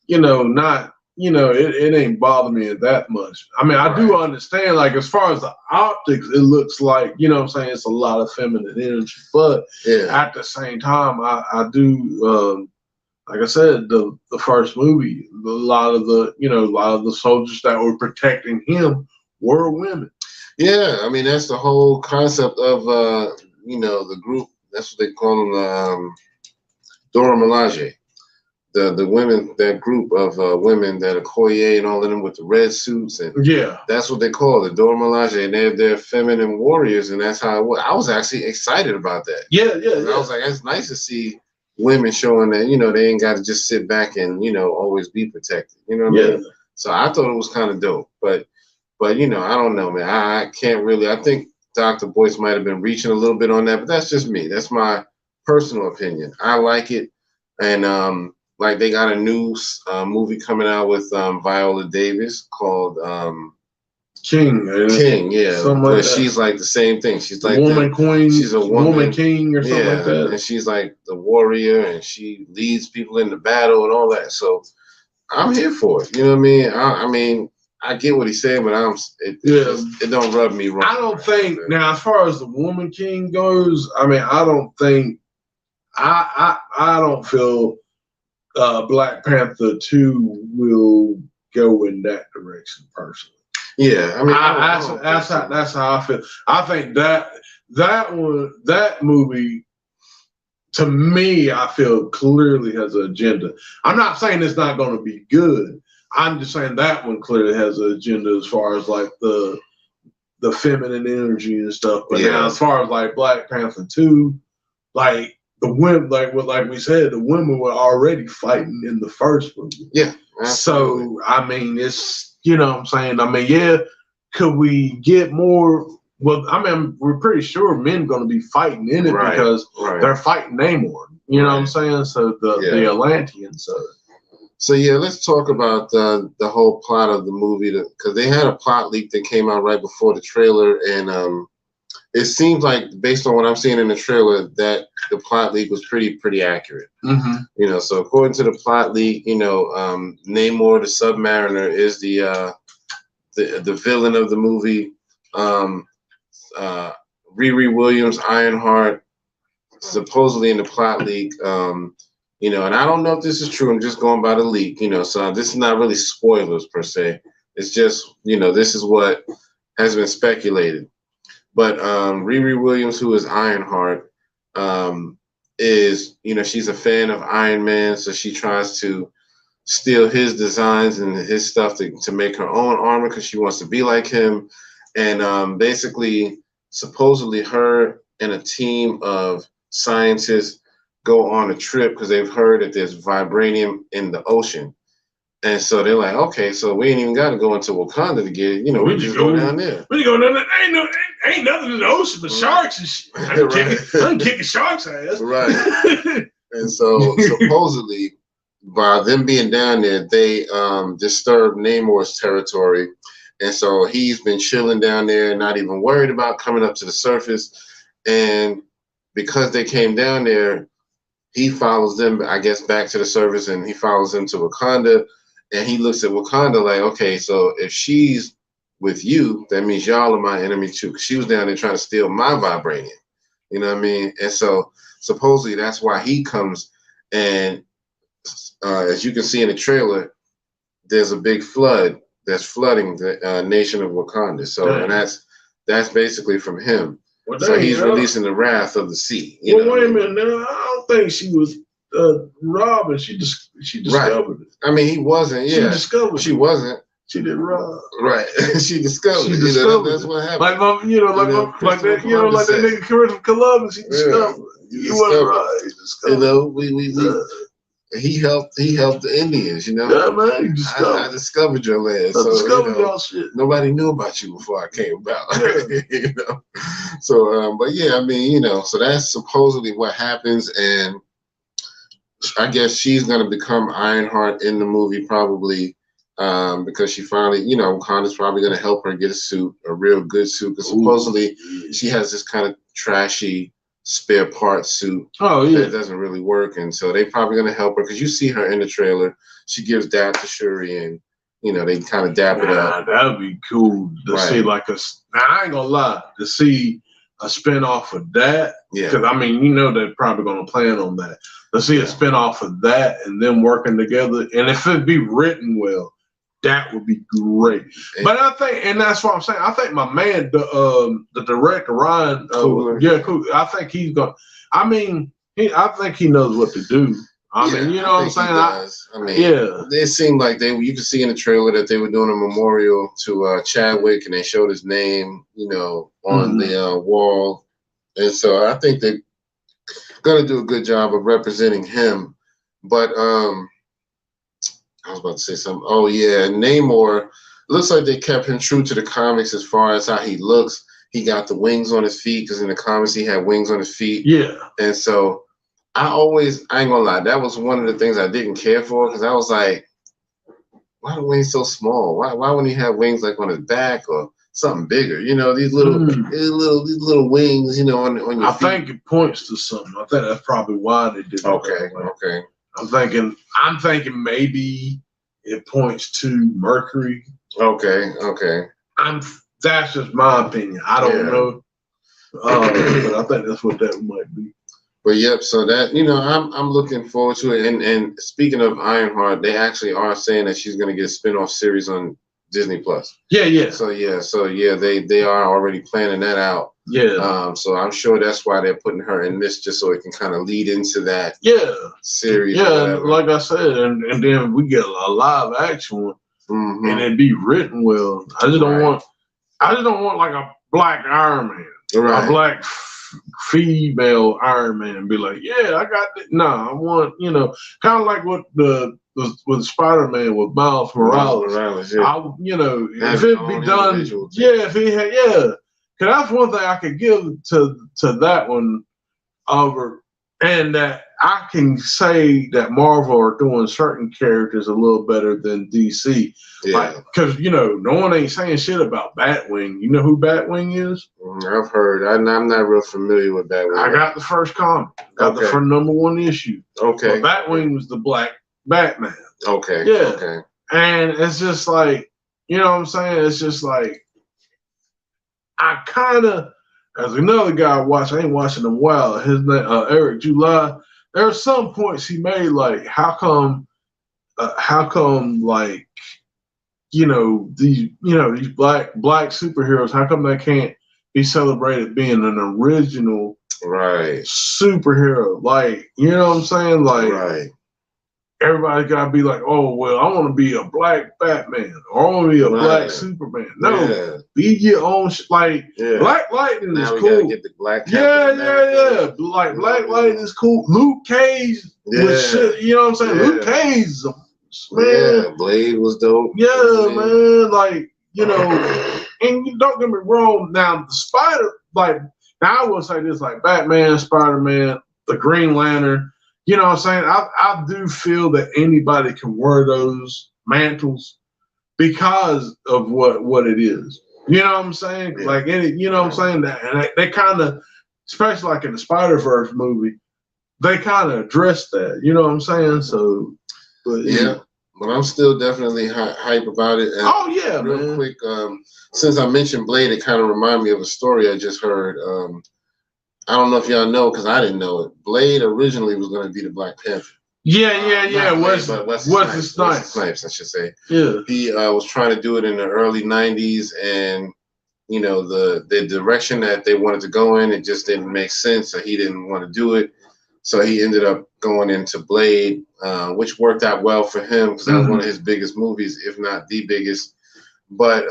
it ain't bothering me that much. I mean, I do understand, like, as far as the optics, it looks like, it's a lot of feminine energy. But at the same time, I do, like I said, the first movie, a lot of the soldiers that were protecting him were women. Yeah, I mean, that's the whole concept of, the group. That's what they call them, Dora Milaje. The women, that group of women that are Okoye and all of them with the red suits, and that's what they call it, Dora Milaje, and they're feminine warriors, and that's how it was. I was actually excited about that. Yeah. I was like, it's nice to see women showing that they ain't got to just sit back and always be protected. You know what I mean? So I thought it was kind of dope, but I don't know, man. I can't really. I think Dr. Boyce might have been reaching a little bit on that, but that's just me. That's my personal opinion. I like it, and like they got a new movie coming out with Viola Davis called King. Yeah. But she's like the same thing. She's like woman queen. She's a woman king or something like that. And she's like the warrior, and she leads people into battle and all that. So I'm here for it. You know what I mean? I mean, I get what he's saying, but it don't rub me wrong. I don't think now, as far as the woman king goes, I mean, I don't think I don't feel Black Panther 2 will go in that direction personally. Yeah, I mean, that's how I feel. I think that movie, to me, I feel clearly has an agenda. I'm not saying it's not going to be good. I'm just saying that one clearly has an agenda as far as like the feminine energy and stuff. But now, as far as like Black Panther 2, like the women, like we said, the women were already fighting in the first movie. Yeah. Absolutely. So I mean, it's. You know what I'm saying? I mean, could we get more? Well, I mean, we're pretty sure men going to be fighting in it because they're fighting Namor. You know what I'm saying? So the Atlanteans. So let's talk about the whole plot of the movie, because they had a plot leak that came out right before the trailer, and it seems like, based on what I'm seeing in the trailer, that the plot leak was pretty accurate. Mm-hmm. So according to the plot leak, Namor the Submariner is the villain of the movie. Riri Williams, Ironheart, supposedly in the plot leak. And I don't know if this is true. I'm just going by the leak. So this is not really spoilers per se. It's just this is what has been speculated. But Riri Williams, who is Ironheart, is, she's a fan of Iron Man, so she tries to steal his designs and his stuff to make her own armor because she wants to be like him. And basically, supposedly her and a team of scientists go on a trip because they've heard that there's vibranium in the ocean. And so they're like, okay, so we ain't even got to go into Wakanda to get it. You know, we just go down there. We go down there. Ain't nothing in the ocean but sharks and shit. I'm kicking sharks' ass. Right. And so supposedly, by them being down there, they disturbed Namor's territory. And so he's been chilling down there, not even worried about coming up to the surface. And because they came down there, he follows them, I guess, back to the surface, and he follows them to Wakanda. And he looks at Wakanda like, okay, so if she's with you, that means y'all are my enemy too. 'Cause she was down there trying to steal my vibranium. You know what I mean? And so supposedly that's why he comes. And as you can see in the trailer, there's a big flood that's flooding the nation of Wakanda. So, and that's basically from him. Well, so he's releasing the wrath of the sea. Well, wait a minute. Now, I don't think she was robbing. She discovered it. I mean, he wasn't. Yeah, she wasn't. She didn't rob. Right. She discovered it. That's what happened. Like that nigga Christopher Columbus. He discovered it. He wasn't right. He discovered he helped the Indians, you know. Yeah, man. I discovered your land. Y'all shit. Nobody knew about you before I came about. Yeah. You know. So, but yeah, I mean, you know, so that's supposedly what happens, and I guess she's gonna become Ironheart in the movie probably, because she finally, you know, Wakanda's probably gonna help her get a suit, a real good suit, because supposedly she has this kind of trashy spare part suit that doesn't really work, and so they probably gonna help her because you see her in the trailer. She gives dap to Shuri, and you know they kind of dap it up. That would be cool to see like a. Now, I ain't gonna lie, to see a spinoff of that. Yeah. Because I mean, you know they're probably gonna plan on that. To see a spinoff of that and them working together, and if it be written well, that would be great. But I think, and that's what I'm saying. I think my man, the director Ryan, cool. I think he's gonna. I mean, I think he knows what to do. I mean, you know what I'm saying? I mean, it seemed like you could see in the trailer that they were doing a memorial to Chadwick, and they showed his name, you know, on the wall, and so I think they're gonna do a good job of representing him. But I was about to say something. Oh yeah, Namor. Looks like they kept him true to the comics as far as how he looks. He got the wings on his feet because in the comics he had wings on his feet. Yeah. And so I ain't gonna lie, that was one of the things I didn't care for because I was like, why are the wings so small? Why wouldn't he have wings like on his back or something bigger? You know, these little wings, you know, on your feet. I think it points to something. I think that's probably why they did it. Okay. I'm thinking maybe it points to Mercury. Okay. That's just my opinion. I don't know, but I think that's what that might be. But yep, so that, you know, I'm looking forward to it. And speaking of Ironheart, they actually are saying that she's gonna get a spin-off series on Disney Plus. Yeah. So they are already planning that out. Yeah. So I'm sure that's why they're putting her in this, just so it can kind of lead into that series. Yeah, like I said, and then we get a live action one, and it be written well. I just don't want like a black Iron Man, a black female Iron Man, and be like, yeah, I got it. Nah, I want, you know, kind of like what with Spider-Man with Miles Morales. You know, if it be done, if he had, because that's one thing I could give to that one over, and that I can say that Marvel are doing certain characters a little better than DC. Yeah. Because, you know, no one ain't saying shit about Batwing. You know who Batwing is? I've heard. I'm not real familiar with Batwing. I got the first comic. Got the first #1 issue. Okay. But Batwing was the black Batman. Okay. Yeah. Okay. And it's just like, you know what I'm saying? It's just like, I kind of, as another guy I ain't watching him in a while, his name, Eric July, there are some points he made, like, how come, like, these black superheroes, how come they can't be celebrated being an original superhero? Like, you know what I'm saying? Like, everybody gotta be like, oh, well, I want to be a black Batman, or I want to be a black Superman. No, be your own. Black Lightning now is we cool. Gotta get the black Like, Black Lightning is cool. Luke Cage was shit. You know what I'm saying? Luke Cage is a Yeah, Blade was dope. Yeah, man. Like, and don't get me wrong. Now the Spider, like, now I will say this, like Batman, Spider-Man, the Green Lantern. You know what I'm saying? I do feel that anybody can wear those mantles because of what it is. You know what I'm saying? Yeah. Like you know what I'm saying? That and they kind of, especially like in the Spider-Verse movie, they kind of address that. You know what I'm saying? So, but yeah. But I'm still definitely hype about it. And real quick, since I mentioned Blade, it kind of reminded me of a story I just heard. I don't know if y'all know, because I didn't know it. Blade originally was going to be the Black Panther. Yeah. Wesley Snipes, I should say. Yeah. He was trying to do it in the early 90s, and, the direction that they wanted to go in, it just didn't make sense, so he didn't want to do it. So he ended up going into Blade, which worked out well for him, because that was one of his biggest movies, if not the biggest. But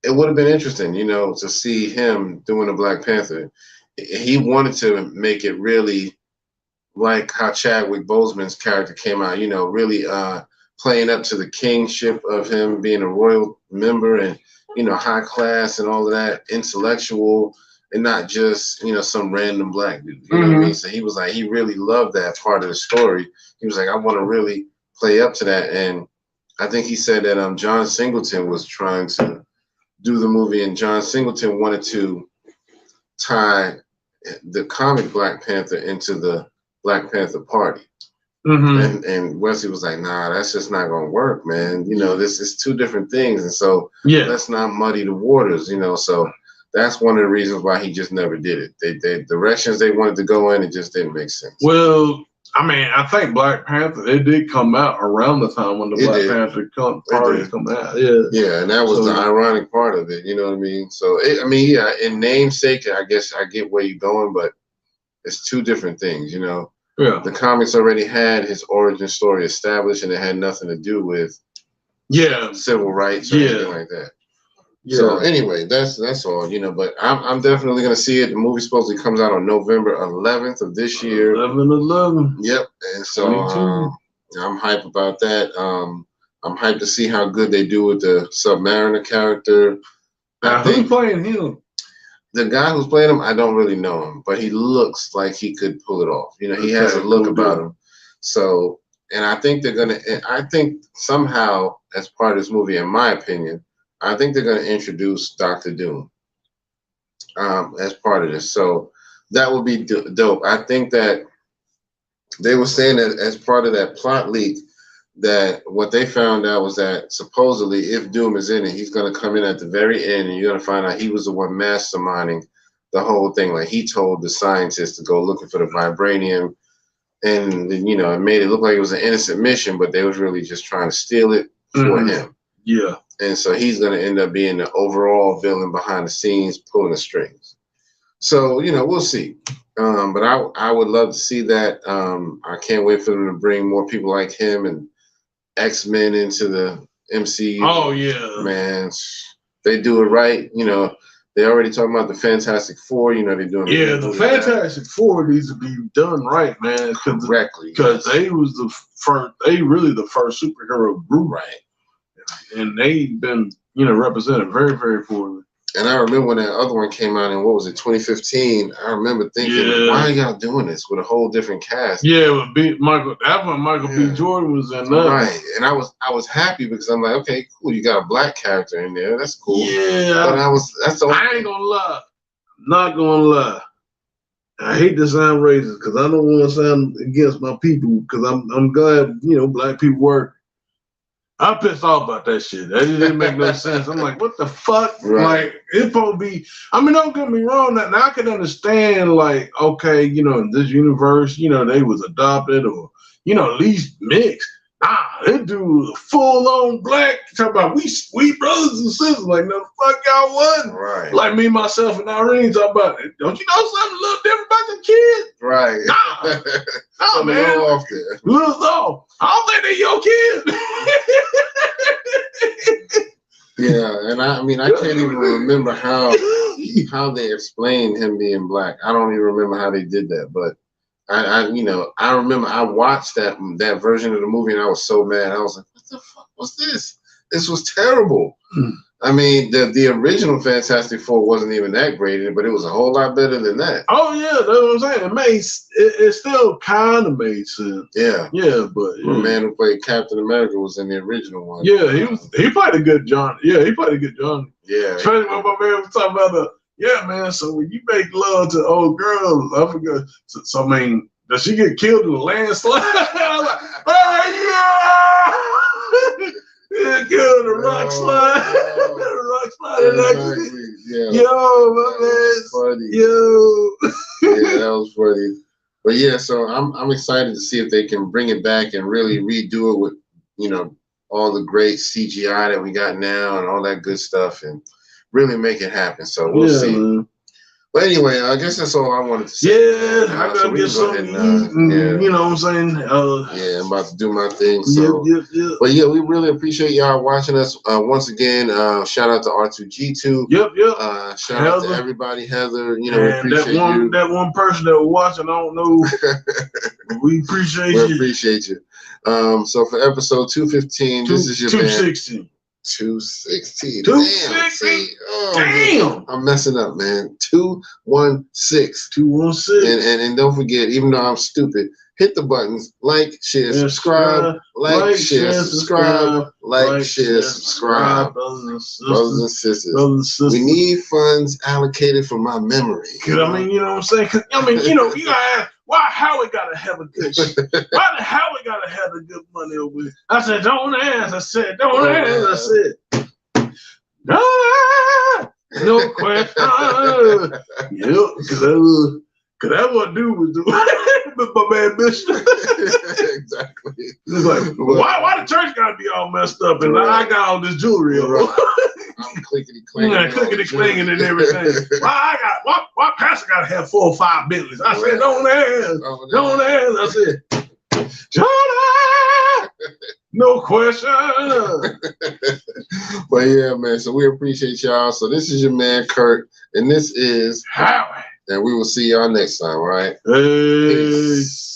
it would have been interesting, to see him doing a Black Panther. He wanted to make it really like how Chadwick Boseman's character came out, really playing up to the kingship of him being a royal member and, high class and all of that, intellectual, and not just, some random black dude. You know what I mean? So he was like, he really loved that part of the story. He was like, I want to really play up to that. And I think he said that John Singleton was trying to do the movie, and John Singleton wanted to tie the comic Black Panther into the Black Panther Party. And Wesley was like, nah, that's just not gonna work, man. This is two different things, and so let's not muddy the waters, so that's one of the reasons why he just never did it. The directions they wanted to go in, it just didn't make sense. Well, I mean, I think Black Panther, it did come out around the time when the Black Panther party come out. Yeah, and that was the ironic part of it. You know what I mean? So, in namesake, I guess I get where you're going, but it's two different things, Yeah. The comics already had his origin story established, and it had nothing to do with civil rights or anything like that. Yeah. So anyway, that's all, but I'm definitely going to see it. The movie supposedly comes out on November 11th of this year. 11/11. Yep. And so I'm hyped about that. I'm hyped to see how good they do with the Submariner character. Who's playing him? The guy who's playing him, I don't really know him, but he looks like he could pull it off. He has a look about him. So, and I think I think somehow, as part of this movie, in my opinion, I think they're going to introduce Dr. Doom as part of this. So that would be dope. I think that they were saying that as part of that plot leak, that what they found out was that supposedly if Doom is in it, he's going to come in at the very end, and you're going to find out he was the one masterminding the whole thing. Like, he told the scientists to go looking for the vibranium, and it made it look like it was an innocent mission, but they was really just trying to steal it for him. Yeah. And so he's going to end up being the overall villain behind the scenes, pulling the strings. So, we'll see. But I would love to see that. I can't wait for them to bring more people like him and X-Men into the MCU. Oh, yeah. Man, they do it right. They already talking about the Fantastic Four. They're doing the Fantastic Four needs to be done right, man. Correctly. Because they was the first, the first superhero group. Right. And they've been, represented very, very poorly. And I remember when that other one came out in, 2015, I remember thinking, why are y'all doing this with a whole different cast? Yeah, Michael B. Jordan was in that. Right. And I was happy because I'm like, okay, cool, you got a black character in there. That's cool. Yeah. But I ain't gonna lie. Not gonna lie. I hate to sound racist because I don't want to sound against my people, because I'm glad, black people work. I'm pissed off about that shit. That didn't make no sense. I'm like, what the fuck? Right. Like, it's supposed to be. I mean, don't get me wrong. Now I can understand, like, okay, in this universe, they was adopted or, at least mixed. Nah, this dude was full on black. Talking about we sweet brothers and sisters. Like, no, the fuck y'all wasn't. Right. Like me, myself, and Irene talking about it. Don't you know something a little different about the kids? Right. Nah, man. Off there. Little off. I don't think they're your kids. Yeah, and I can't even remember how they explained him being black. I don't even remember how they did that, but I remember I watched that version of the movie and I was so mad. I was like, what the fuck was this? This was terrible. I mean, the original Fantastic Four wasn't even that great, but it was a whole lot better than that. Oh yeah, that's what I'm saying. It still kind of made sense. Yeah, but the man who played Captain America was in the original one. Yeah, he played a good John. Yeah, he played a good John. Yeah, especially when my man was talking about man. So when you make love to old girls, I forgot. So I mean, does she get killed in a landslide? I was like, oh yeah. Yeah, good, the rock slide. The rock slide. Exactly. Yeah. Yo, my man. Funny. Yo. Yeah, that was funny. But yeah, so I'm excited to see if they can bring it back and really redo it with, all the great CGI that we got now and all that good stuff and really make it happen. So we'll see. Man. But anyway, I guess that's all I wanted to say. Yeah, I gotta get something to eat. You know what I'm saying? I'm about to do my thing. So, But yeah, we really appreciate y'all watching us. Once again, shout out to R2G2. Yep. Shout out to everybody, Heather. We appreciate you. That one person that was watching, I don't know. We appreciate you. We appreciate you. So for episode 215, this is your 216. 216. 216. Damn. I'm messing up, man. 216. 216. And don't forget, even though I'm stupid, hit the buttons, like, share, subscribe, like, share, subscribe, like, share, subscribe. Brothers and sisters. We need funds allocated for my memory. Cause I mean, you know what I'm saying? Cause I mean, you gotta ask, why Howie gotta have a good shit? Why the Howie gotta have the good money over here? I said, don't ask. I said, don't ask. I said, no question. Yep, cause that's what dude was doing. But my man Bishop. Exactly. It's like, why the church gotta be all messed up and I got all this jewelry on? I'm clickety clanging. Yeah, clickety clanging and everything. Why pastor gotta have 4 or 5 Bentleys? I said, don't ask. Don't ask. I said, Jonah, no question. But yeah, man. So we appreciate y'all. So this is your man Kurt, and this is Howie. And we will see y'all next time, all right? Peace.